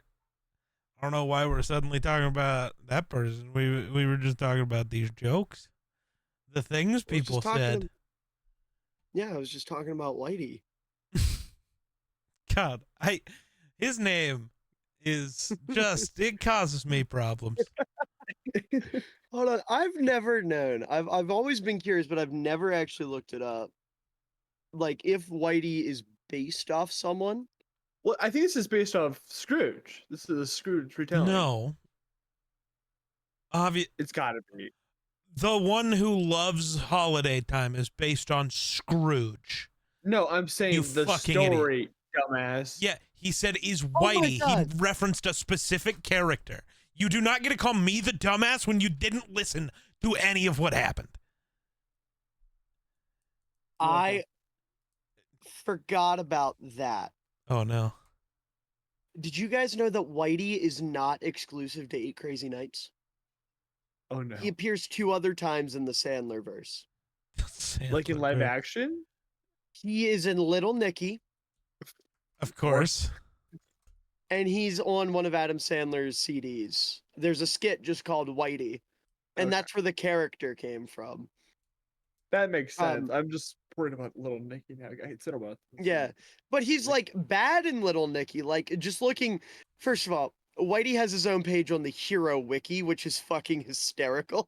don't know why we're suddenly talking about that person. We were just talking about these jokes. The things I was just people talking said. to- Yeah, I was just talking about Whitey. God, his name is just, it causes me problems. Hold on, I've never known. I've always been curious, but I've never actually looked it up. Like if Whitey is based off someone. Well, I think this is based off Scrooge. This is a Scrooge retelling. No. It's gotta be. The one who loves holiday time is based on Scrooge. No, I'm saying You the fucking story, dumbass. Yeah, he said is Oh my Whitey. He God. referenced a specific character. You do not get to call me the dumbass when you didn't listen to any of what happened. I forgot about that. Oh no. Did you guys know that Whitey is not exclusive to 8 Crazy Nights? Oh no. He appears 2 other times in the Sandler verse. Like in Sandler, live bro. action? He is in Little Nicky, Of course. and he's on one of Adam Sandler's CDs. There's a skit just called Whitey, and Okay. that's where the character came from. That makes sense. Um, I'm just worried about Little Nicky now. I said about Yeah, but he's like bad in Little Nicky. Like just looking, first of all, Whitey has his own page on the Hero Wiki, which is fucking hysterical.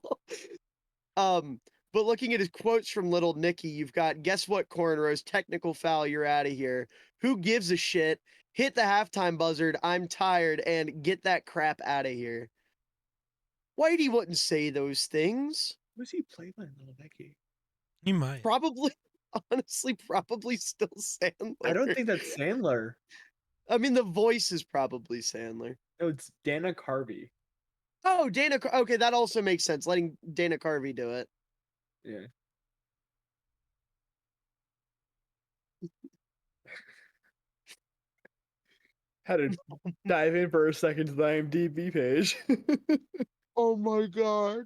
um, but looking at his quotes from Little Nicky, you've got guess what, cornrows, technical foul, you're out of here. Who gives a shit? Hit the halftime buzzard. I'm tired, and get that crap out of here. Whitey wouldn't say those things. Was he played by Little Nicky? You might. Probably, honestly, probably still Sandler. I don't think that's Sandler. I mean, the voice is probably Sandler. No, it's Dana Carvey. Oh, okay, that also makes sense. Letting Dana Carvey do it. Yeah. Had to dive in for a second to the IMDb page. Oh my god.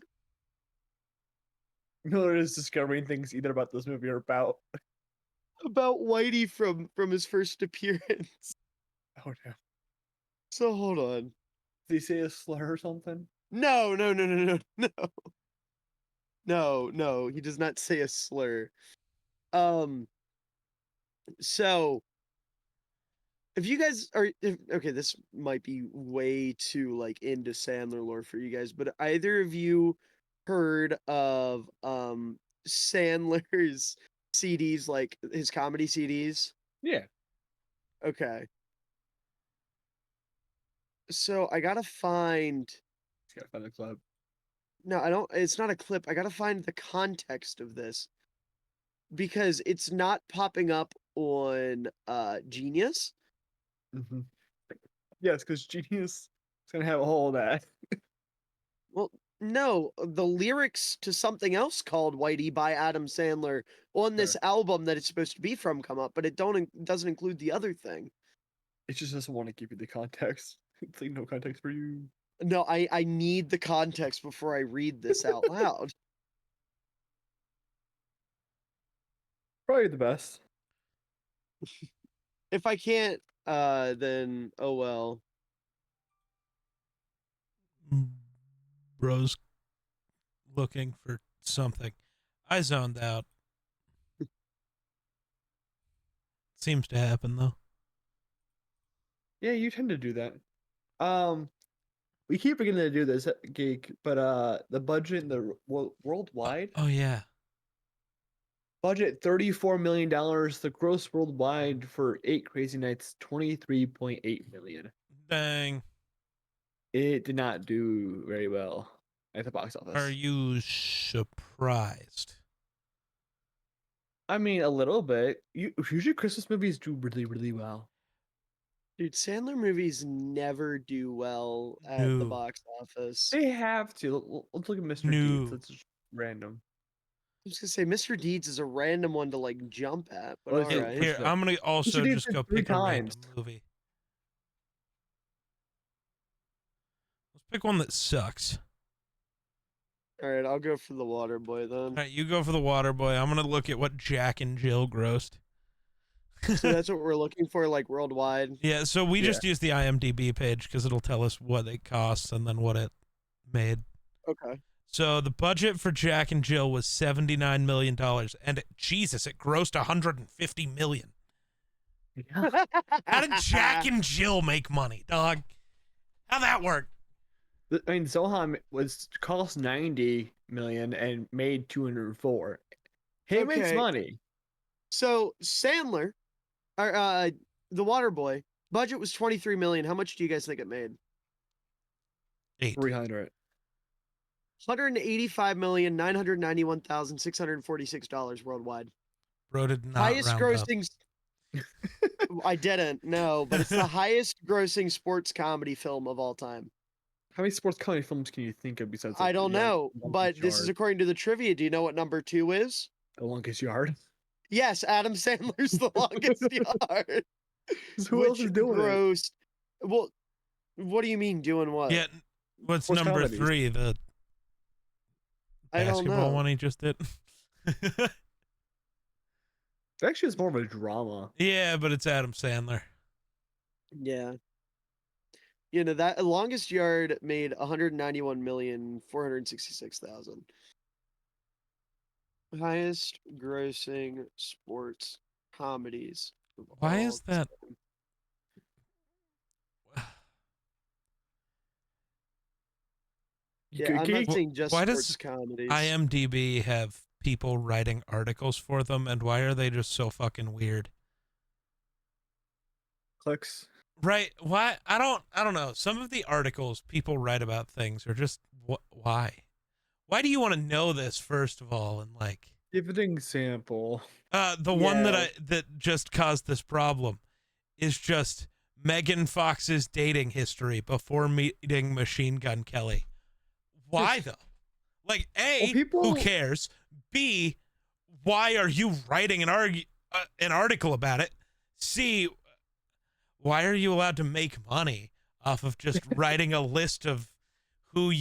Miller is discovering things either about this movie or about. About Whitey from his first appearance. Oh no. So hold on. Did he say a slur or something? No. No, he does not say a slur. So if you guys are okay, this might be way too like into Sandler lore for you guys, but either of you heard of Sandler's CDs, like his comedy CDs? Yeah. Okay. So I gotta find. He's got to find the club. No, I don't. It's not a clip. I gotta find the context of this because it's not popping up on Genius. Mm-hmm. Yes, because Genius is gonna have all of that. Well, no, the lyrics to something else called "Whitey" by Adam Sandler on this Sure. album that it's supposed to be from come up, but it doesn't include the other thing. It just doesn't want to give you the context. It's like no context for you. No, I need the context before I read this out loud. Probably the best. If I can't, then oh well. Bro's looking for something. I zoned out. Seems to happen though. Yeah, you tend to do that. We keep forgetting to do this Geek, but the budget in the worldwide Oh yeah. budget $34 million. The gross worldwide for 8 Crazy Nights 23.8 million. Dang. It did not do very well at the box office. Are you surprised? I mean, a little bit. Usually Christmas movies do really, really well. Dude, Sandler movies never do well at the No. box office. They have to. Let's look at Mr. No. Deeds. That's just random. I was gonna say Mr. Deeds is a random one to like jump at, but Well, all it's- right. Here, I'm gonna also Deeds just did go 3 pick a random times. movie. Let's pick one that sucks. All right, I'll go for the Water Boy then. All right, you go for the Water Boy. I'm gonna look at what Jack and Jill grossed. So that's what we're looking for, like worldwide. Yeah, so we just use the IMDb page because it'll tell us what it costs and then what it made. Okay. So the budget for Jack and Jill was $79 million, and Jesus, it grossed $150 million. Yeah. How did Jack and Jill make money, dog? How'd that work? I mean, Zohan was cost 90 million and made 204. He makes Okay. money. So Sandler, or the Water Boy, budget was 23 million. How much do you guys think it made? 8. 300. $185,991,646 worldwide. Bro did not Highest round grossing. I didn't, no, but it's the highest grossing sports comedy film of all time. How many sports comedy films can you think of besides? I like, don't The know, Longest but this is Yard? according to the trivia. Do you know what number 2 is? The Longest Yard. Yes, Adam Sandler's the longest yard. So who else is doing it? grossed. Well, what do you mean doing what? Yeah. What's Sports number comedies. 3? The I don't basketball know. one he just did. Actually, it's more of a drama. Yeah, but it's Adam Sandler. Yeah. That longest yard made 191,466,000. Highest grossing sports comedies of Why all is that? time. Yeah, I'm not saying just Why sports does comedies. IMDb have people writing articles for them, and why are they just so fucking weird? Clicks. Right? Why? I don't know. Some of the articles people write about things are just why? Why do you want to know this first of all? And like, Give an example. the one Yeah. that just caused this problem is just Megan Fox's dating history before meeting Machine Gun Kelly. Why though? Like, A, who cares? B, why are you writing an article about it? C, why are you allowed to make money off of just writing a list of who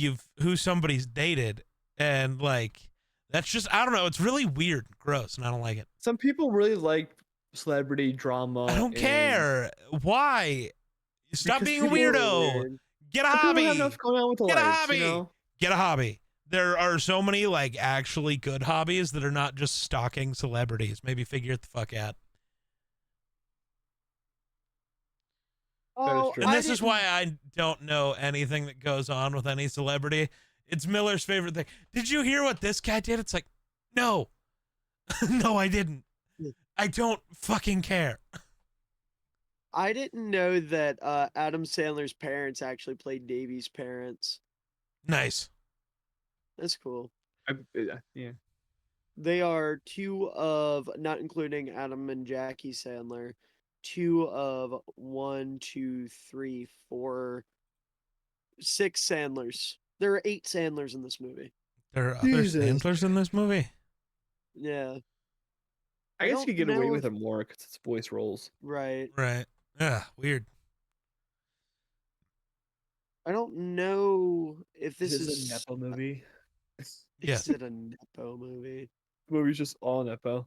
somebody's dated? And like, that's just, I don't know, it's really weird and gross, and I don't like it. Some people really like celebrity drama. I don't care. Why? Stop Because being a people are weirdo. weird. Get a Some people hobby. have enough going on with the Get a lives, hobby. you know? Get a hobby. There are so many like actually good hobbies that are not just stalking celebrities. Maybe figure it the fuck out. Oh, true. And I this is didn't- why I don't know anything that goes on with any celebrity. It's Miller's favorite thing. Did you hear what this guy did? It's like, no. No, I didn't. I don't fucking care. I didn't know that Adam Sandler's parents actually played Davy's parents. Nice. That's cool. Yeah. They are two of, not including Adam and Jackie Sandler, two of 1, 2, 3, 4, 6 Sandlers. There are 8 Sandlers in this movie. There are other Jesus. Sandlers in this movie. Yeah. I guess you could get away with it it more because it's voice roles. Right. Right. Yeah, weird. I don't know if this is a Nepo movie. Yeah. Is it a Nepo movie? The movie's just all Nepo.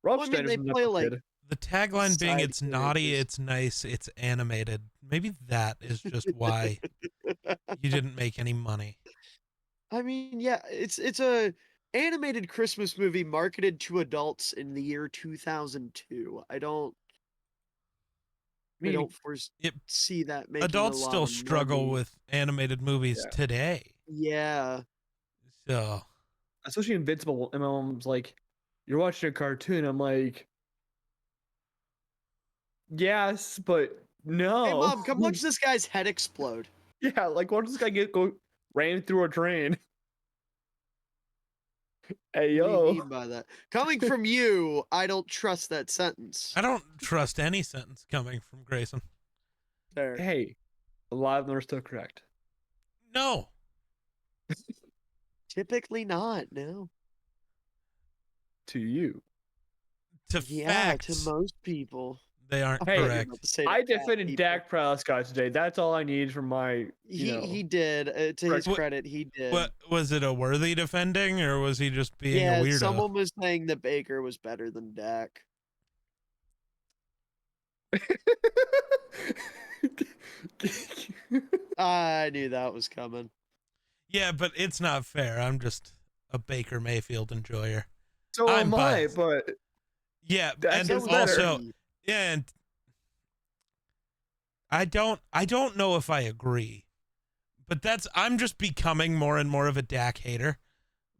Rob Well, I mean, Schneider's they a Nepo play, like, kid. The tagline being Side it's naughty, characters. it's nice, it's animated. Maybe that is just why you didn't make any money. I mean, yeah, it's a animated Christmas movie marketed to adults in the year 2002. I don't foresee that making Adults a lot still of struggle money. with animated movies today. Yeah. So, especially Invincible, and my mom's like, "You're watching a cartoon." I'm like, "Yes, but no." Hey, Mom, come watch this guy's head explode. Yeah, like watch this guy ran through a train. Hey What do you yo. mean by that? Coming from you, I don't trust that sentence. I don't trust any sentence coming from Grayson. There. Hey, a lot of them are still correct. No. Typically not, no. To you. To facts, to most people. they aren't Hey, correct. I defended Dak Prescott today. That's all I need from my. He did. To his credit, he did. What was it, a worthy defending, or was he just being a weirdo? Someone was saying that Baker was better than Dak. I knew that was coming. Yeah, but it's not fair. I'm just a Baker Mayfield enjoyer. So I'm am biased. I, but yeah, Dak and is also, better. yeah, and I don't know if I agree, but I'm just becoming more and more of a Dak hater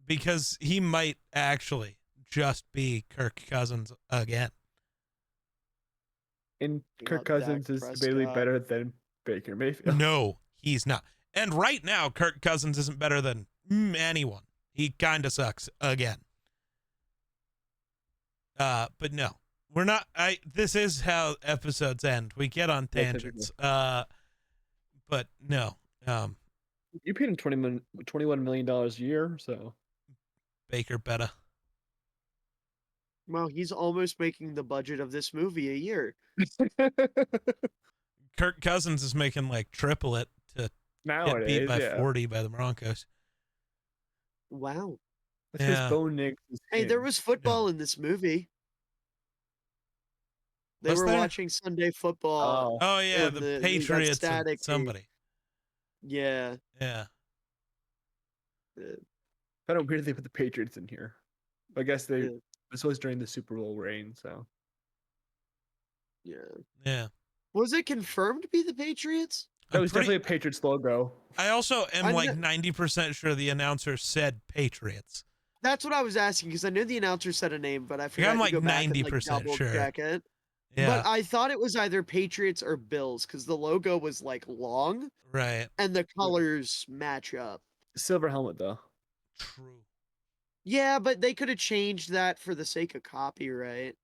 because he might actually just be Kirk Cousins again. And You Kirk got Cousins Dak is debatably Prescott. better than Baker Mayfield. No, he's not. And right now, Kirk Cousins isn't better than anyone. He kind of sucks again. But no, we're not. This is how episodes end. We get on tangents. But no. You paid him $21 million a year, so Baker better. Well, he's almost making the budget of this movie a year. Kirk Cousins is making like triple it to get beat Nowadays, by yeah. 40 by the Broncos. Wow. That's his Yeah. bone Nick. Hey, there was football in this movie. They Was were there? watching Sunday football. Oh yeah, and the they got Patriots and static. somebody. Yeah. Yeah. Kind of weird they put the Patriots in here. I guess Yeah. this was during the Super Bowl reign, so. Yeah. Yeah. Was it confirmed to be the Patriots? That was definitely a Patriots logo. I also am I'm like not- 90% sure the announcer said Patriots. That's what I was asking because I knew the announcer said a name, but I forgot I'm to like go back and 90% double sure. check it. Yeah. But I thought it was either Patriots or Bills because the logo was like long Right. and the colors match up. Silver helmet, though. True. Yeah, but they could have changed that for the sake of copyright.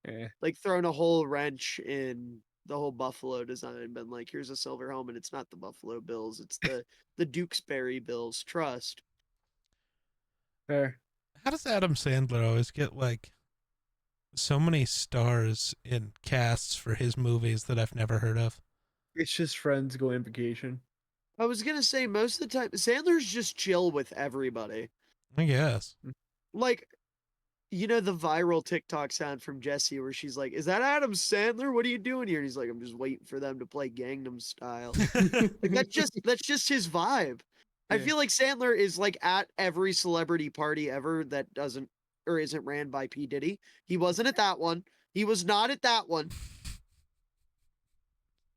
Yeah. Like thrown a whole wrench in the whole Buffalo design, been like, here's a silver helmet. It's not the Buffalo Bills. It's the Dukesbury Bills. Trust. Fair. How does Adam Sandler always get like so many stars in casts for his movies that I've never heard of? It's just friends going on vacation. I was gonna say most of the time Sandler's just chill with everybody. I guess. Like, you know the viral TikTok sound from Jessie where she's like, "Is that Adam Sandler? What are you doing here?" And he's like, "I'm just waiting for them to play Gangnam Style." Like that's just his vibe. I Yeah. feel like Sandler is like at every celebrity party ever that doesn't or isn't ran by P. Diddy. He wasn't at that one. He was not at that one.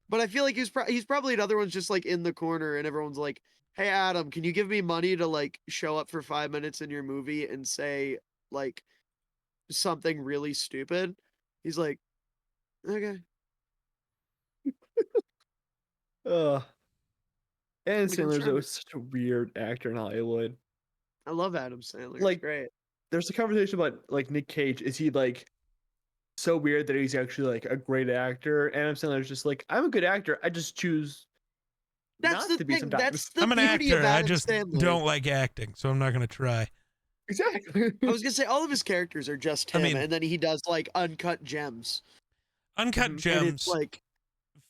But I feel like he's probably at other ones just like in the corner and everyone's like, "Hey Adam, can you give me money to like show up for 5 minutes in your movie and say like something really stupid?" He's like, "Okay." Ugh. And Like, I'm Sandler's trying to- always such a weird actor in Hollywood. I love Adam Sandler. He's Like- great. There's a conversation about like Nick Cage. Is he like so weird that he's actually like a great actor? Adam Sandler's just like, I'm a good actor. I just choose That's not the to be thing. sometimes. That's the I'm an beauty actor. of I Adam just Sandler. don't like acting, so I'm not gonna try. Exactly. I was gonna say all of his characters are just I him, mean- and then he does like uncut gems. Uncut Mhm. And Gems it's like,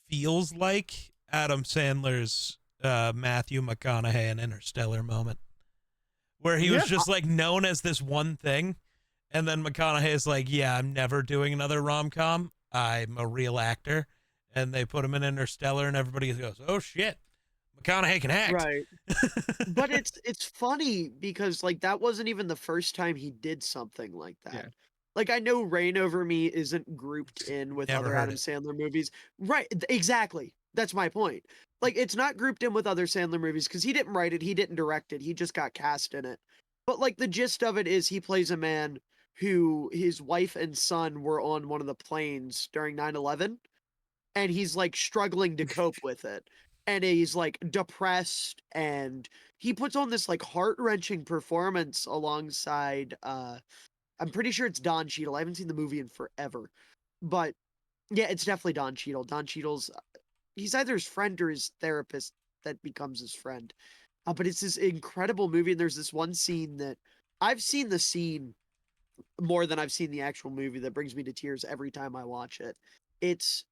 feels like Adam Sandler's Matthew McConaughey in Interstellar moment, where he was Yeah. just like known as this one thing, and then McConaughey is like, "Yeah, I'm never doing another rom-com. I'm a real actor," and they put him in Interstellar, and everybody goes, "Oh shit, McConaughey can act." right. But it's funny because like that wasn't even the first time he did something like that. Yeah. Like I know Rain Over Me isn't grouped in with Never other heard Adam it. Sandler movies. Right, exactly. That's my point. Like it's not grouped in with other Sandler movies because he didn't write it, he didn't direct it, he just got cast in it. But like the gist of it is he plays a man who his wife and son were on one of the planes during 9/11 and he's like struggling to cope with it. And he's like depressed and he puts on this like heart-wrenching performance alongside I'm pretty sure it's Don Cheadle. I haven't seen the movie in forever. But yeah, it's definitely Don Cheadle. Don Cheadle's he's either his friend or his therapist that becomes his friend. But it's this incredible movie and there's this one scene that I've seen the scene more than I've seen the actual movie that brings me to tears every time I watch it. It's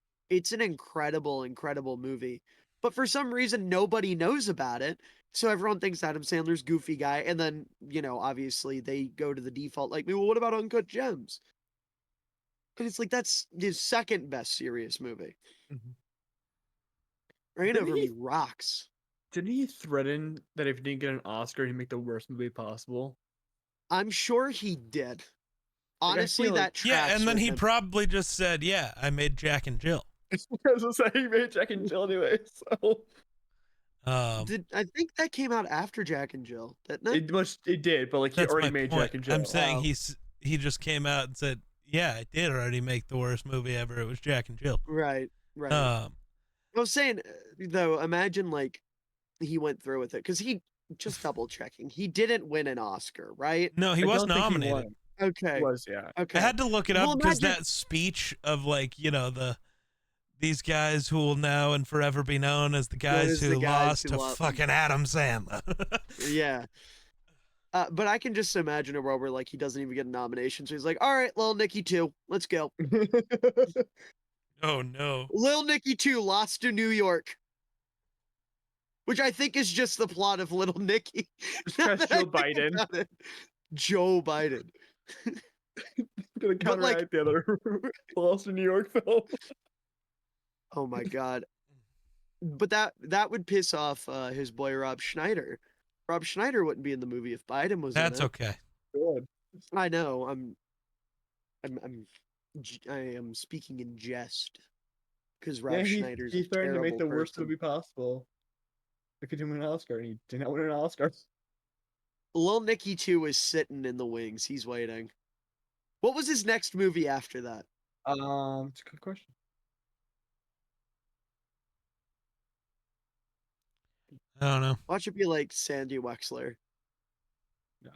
an incredible movie. But for some reason nobody knows about it. So everyone thinks Adam Sandler's goofy guy and then, you know, obviously they go to the default like, "Well, what about Uncut Gems?" And it's like that's his second best serious movie. Mhm. Rain Didn't Over he- Me rocks. Didn't he threaten that if he didn't get an Oscar, he'd make the worst movie possible? I'm sure he did. Like, I Honestly, feel like- that Yeah, tracks and then with he him. probably just said, "Yeah, I made Jack and Jill." I was gonna say he made Jack and Jill anyway, so I think that came out after Jack and Jill, didn't it? it did, but like he That's already my made point. Jack and Jill. I'm saying Oh. he just came out and said, "Yeah, I did already make the worst movie ever. It was Jack and Jill." Right. Um, I was saying, though, imagine like he went through with it because he just double checking. He didn't win an Oscar, right? no, he I was don't think he nominated. won. Okay. He was, yeah. Okay. I had to look it Well, up because imagine- that speech of like, you know, these guys who will now and forever be known as the guys as who the guys lost who to lost. fucking Adam Sandler. Yeah. But I can just imagine a world where like he doesn't even get a nomination, so he's like, "All right, Lil Nicky 2, let's go." Oh no. Lil Nicky 2 lost to New York, which I think is just the plot of Little Nicky. Just Now cast that I Joe think Biden. about it. Joe Biden. Gonna But like, counteract the other Lost in New York film. oh my god. But that would piss off his boy Rob Schneider. Rob Schneider wouldn't be in the movie if Biden was That's in it. okay. Good. I know. I am speaking in jest because Rob Yeah, Schneider's he a threatened to make terrible the worst person. movie possible if he didn't win an Oscar, and he did not win an Oscar. Lil Nicky 2 is sitting in the wings. He's waiting. What was his next movie after that? It's a good question. I don't know. Watch it be like Sandy Wexler. No.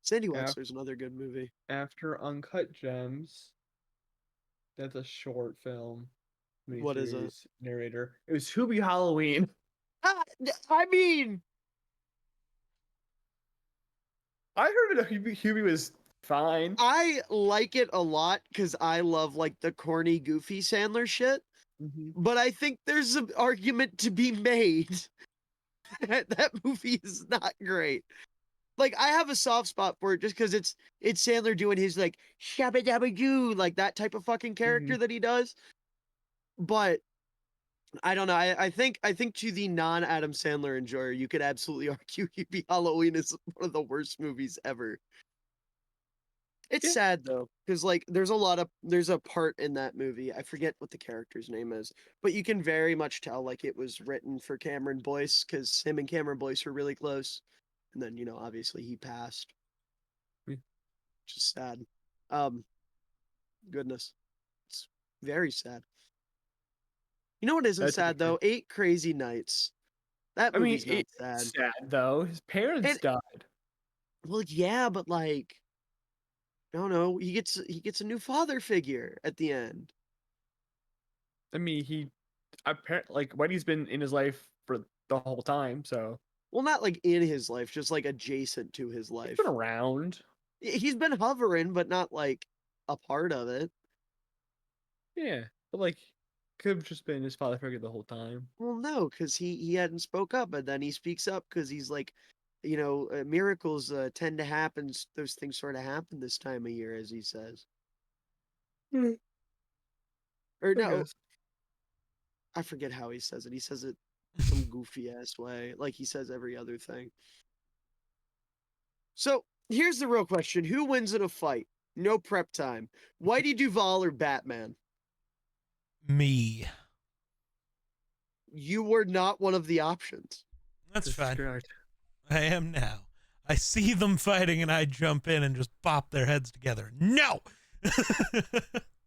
Sandy Af- Wexler's another good movie. After Uncut Gems, that's a short film. What is it? Miniseries narrator. It was Hubie Halloween. I mean, I heard that Hubie was fine. I like it a lot because I love like the corny, goofy Sandler shit. Mhm. But I think there's an argument to be made that that movie is not great. Like I have a soft spot for it just because it's Sandler doing his like shabba dabba doo, like that type of fucking character that he does. But I don't know. I think to the non Adam Sandler enjoyer, you could absolutely argue Hubie Halloween is one of the worst movies ever. It's Yeah. sad though, because like there's a part in that movie. I forget what the character's name is, but you can very much tell like it was written for Cameron Boyce because him and Cameron Boyce were really close. And then, obviously he passed. Yeah. Which is sad. Um goodness. It's very sad. You know what isn't That's a sad good though? 8 Crazy Nights. That I mean, movie's not sad. it's sad though. His parents And died. well, yeah, but like I don't know, he gets a new father figure at the end. I mean, he apparently like Whitey's been in his life for the whole time, so Well, not like in his life, just like adjacent to his he's life. been around. He's been hovering, but not like a part of it. Yeah, but like could have just been his father figure the whole time. Well, no, because he hadn't spoke up, but then he speaks up because he's like, miracles tend to happen. Those things sort of happen this time of year, as he says. Hmm. Or I no, guess. I forget how he says it. He says it some goofy ass way, like he says every other thing. So here's the real question: who wins in a fight? No prep time. Whitey Duvall or Batman? Me. You were not one of the options. That's This is fine. correct. I am now. I see them fighting and I jump in and just pop their heads together. No.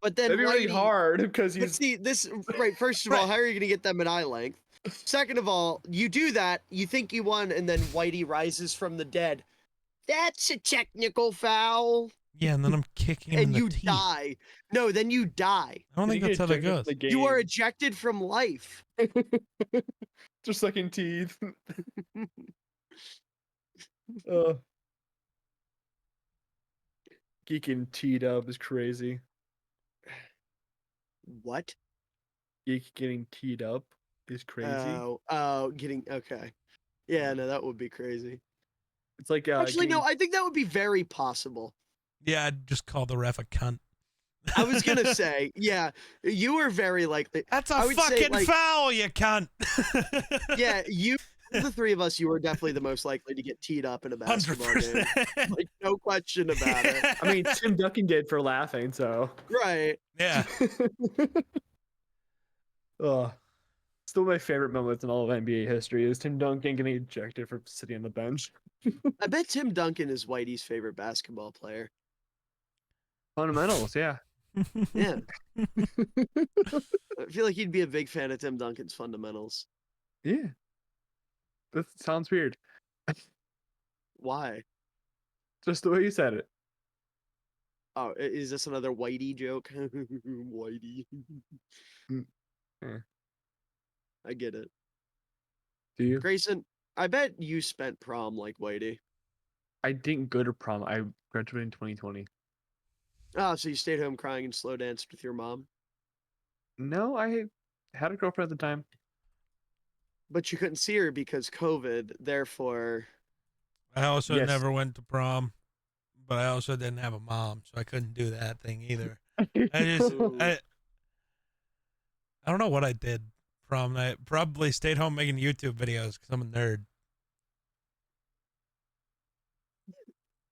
But then That'd be really Whitey- hard because But he's see, this right. First of all, Right. how are you going to get them at eye length? Second of all, you do that, you think you won, and then Whitey rises from the dead. That's a technical foul, Yeah, and then I'm kicking him in and the you teeth. die. No, then you die. I don't think he that's how that ejected from goes. the game. You are ejected from life. just sucking teeth. uh, Geeking teed up is crazy. What? Geek getting teed up is crazy. Oh, getting okay. Yeah, no, that would be crazy. It's like Actually, no, getting- I think that would be very possible. Yeah, I'd just call the ref a cunt. I was gonna say, yeah, you were very likely. That's a I would say, fucking like- foul, you cunt. Yeah, the three of us, you were definitely the most likely to get teed up in a basketball game. 100%. Like, no question about it. I mean, Tim Duncan did for laughing, so. Right. Yeah. Still my favorite moments in all of NBA history is Tim Duncan getting ejected for sitting on the bench. I bet Tim Duncan is Whitey's favorite basketball player. Fundamentals, yeah. Yeah. I feel like he'd be a big fan of Tim Duncan's fundamentals. Yeah. That sounds weird. Why? Just the way you said it. Oh, is this another Whitey joke? Whitey. Yeah. I get it. Do you? Grayson, I bet you spent prom like Whitey. I didn't go to prom. I graduated in 2020. Oh, so you stayed home crying and slow danced with your mom, No, I had a girlfriend at the time. but you couldn't see her because COVID. Therefore, I also Yes. never went to prom, but I also didn't have a mom, so I couldn't do that thing either. Ooh. I don't know what I did prom night. Probably stayed home making YouTube videos because I'm a nerd.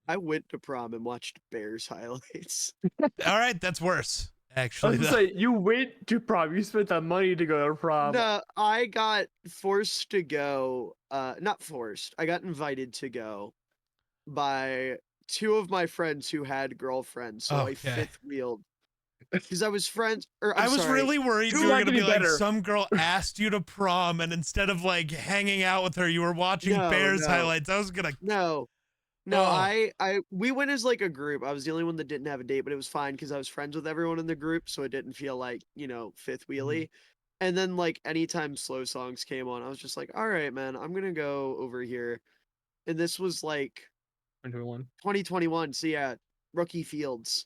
I went to prom and watched Bears highlights. All right, that's worse. I Actually, was though. gonna say, you went to prom. You spent the money to go to prom. No, I got forced to go. Not forced. I got invited to go by two of my friends who had girlfriends. So I Okay. fifth wheeled because I was friends. Or I I'm was sorry. really worried It's you were not gonna be getting like better. some girl asked you to prom, and instead of like hanging out with her, you were watching No, Bears no. highlights. I was gonna. No, Oh. we went as like a group. I was the only one that didn't have a date, but it was fine because I was friends with everyone in the group, so it didn't feel like, fifth wheelie. And then like anytime slow songs came on, I was just like, all right, man, I'm gonna go over here. And this was like 2021. 2021, so yeah, rookie Fields.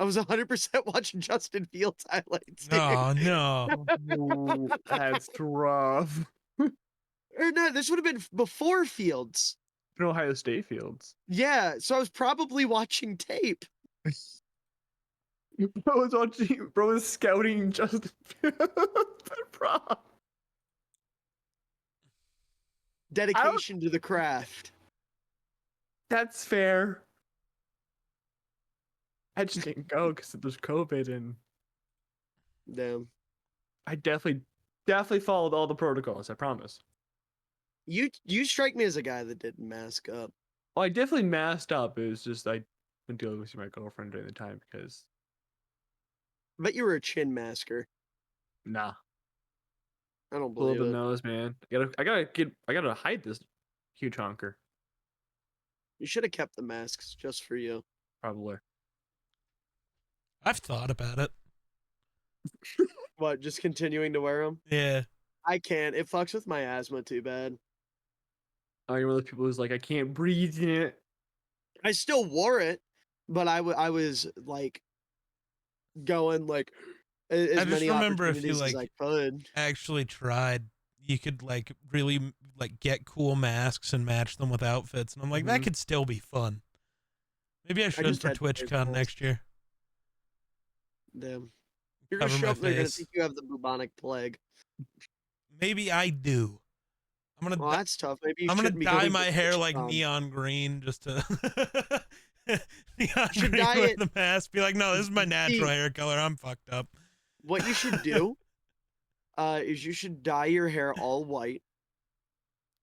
I was 100% watching Justin Fields highlights, dude. Oh no. Ooh, that's rough. Or no, this would have been before Fields. In Ohio State fields. Yeah, so I was probably watching tape. Bro was watching. Bro was scouting Justin Fields at prom. Dedication to the craft. That's fair. I just didn't go because it was COVID, and Damn. I definitely followed all the protocols. I promise. You strike me as a guy that didn't mask up. Well, I definitely masked up. It was just I went to go see my girlfriend during the time because But you were a chin masker. nah, I don't a little believe bit it. nose, man. I gotta hide this huge honker. You should have kept the masks just for you. Probably. I've thought about it. What, just continuing to wear them? Yeah. I can't. It fucks with my asthma too bad. Oh, you're one of those people who's like, I can't breathe in it. I still wore it, but I was like going like as I just many remember if you opportunities as I like could. actually tried, you could like really like get cool masks and match them with outfits, and I'm like, that Mhm. could still be fun. Maybe I should just for had TwitchCon visuals. next year. Damn. You're gonna Cover show my up and they're gonna face. think you have the bubonic plague. Maybe I do. I'm Well, gonna that's tough. Maybe you I'm gonna shouldn't be dye going my to hair like TwitchCon. neon green just to neon should green dye with it- the mask. Be like, no, this is my natural See- hair color. I'm fucked up. What you should do is you should dye your hair all white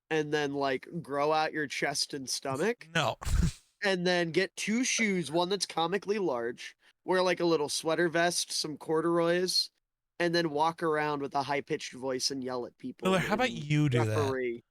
and then like grow out your chest and stomach No. and then get two shoes, one that's comically large, wear like a little sweater vest, some corduroys, and then walk around with a high-pitched voice and yell at people. Miller, how about and you do that? referee.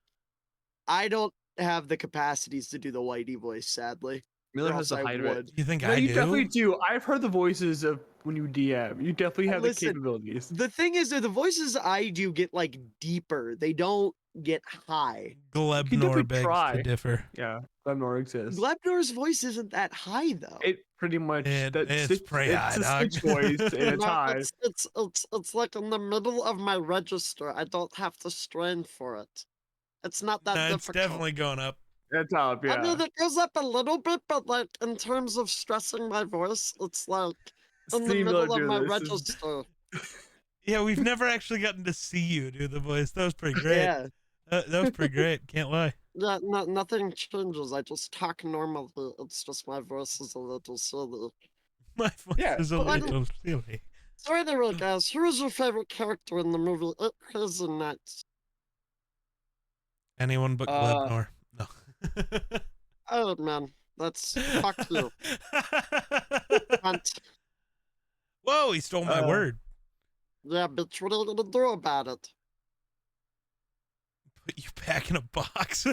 I don't have the capacities to do the Whitey voice, sadly. Miller or has else the I height of it. would. You think No, I you do? definitely do. I've heard the voices of when you DM. You definitely have Listen, the capabilities. The thing is that the voices I do get like deeper. They don't get high. definitely Glebnor begs try. to differ. Yeah, Glemnor exists. Glebnor's voice isn't that high though. It pretty much It's pretty high, it's a dog. Stitch voice and it's high. It's like in the middle of my register. I don't have to strain for it. It's not that No, it's difficult. definitely going up. It's up, I mean, yeah. it goes up a little bit, but like in terms of stressing my voice, it's like in the Steve middle Miller of my do this is- register. Yeah, we've never actually gotten to see you do the voice. That was pretty great. Yeah, That was pretty great. Can't lie. yeah. Nothing changes. I just talk normally. It's just my voice is a little silly. My voice Yeah, is a well, I little silly. So anyway, guys, who is your favorite character in the movie It Crazy Nights? Anyone but Glebnor. No. Oh man, that's fuck you. Cunt. Whoa, he stole my word. Yeah, bitch, what are you gonna do about it? Put you back in a box.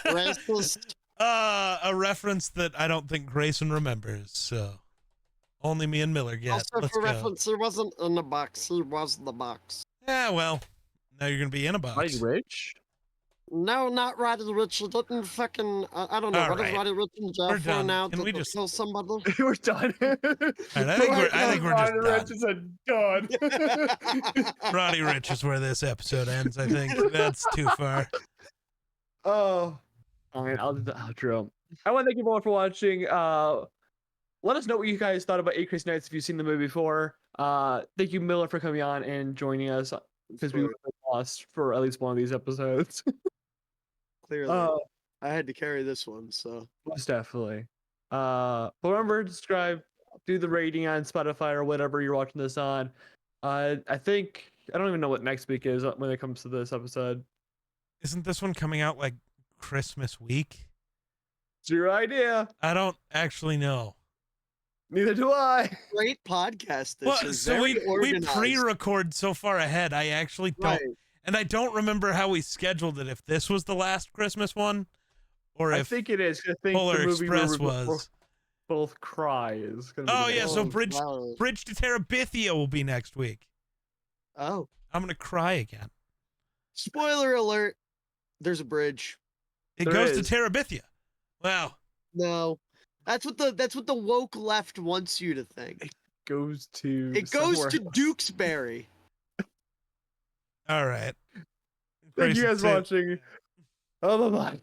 Racist. A reference that I don't think Grayson remembers, so only me and Miller get. Also, Let's for go. reference, he wasn't in the box, he was the box. Yeah, well, Now you're gonna be in a Roddy box. Rich? No, not Roddy Rich. He didn't fucking. I don't know. All what is right. Roddy Rich in jail We're for done. now? Can we to just- kill somebody? We're done. All right, I think we're just Roddy done. Rich is done. Roddy Rich is where this episode ends. I think that's too far. Oh, all right. I'll do the outro. I want to thank everyone for watching. Let us know what you guys thought about Eight Crazy Nights if you've seen the movie before. Thank you, Miller, for coming on and joining us because we were lost for at least one of these episodes. Clearly, I had to carry this one. So Most definitely. But remember to subscribe, do the rating on Spotify or whatever you're watching this on. I think I don't even know what next week is when it comes to this episode. Isn't this one coming out like Christmas week? Zero idea. I don't actually know. Neither do I. great podcast. This Well, is so very we organized. pre-record so far ahead. I actually don't, Right. and I don't remember how we scheduled it. If this was the last Christmas one, or I if think it is. I think Polar the movie Express where we was. both cry is gonna be Oh the yeah, next so one. wow. Bridge to Terabithia will be next week. Oh, I'm gonna cry again. spoiler alert! There's a bridge. It There goes is. to Terabithia. Wow. No, that's what the woke left wants you to think. Goes to It goes somewhere to else. Dukesbury. All right. Thank you Grayson, guys for say- watching. Oh, bye bye.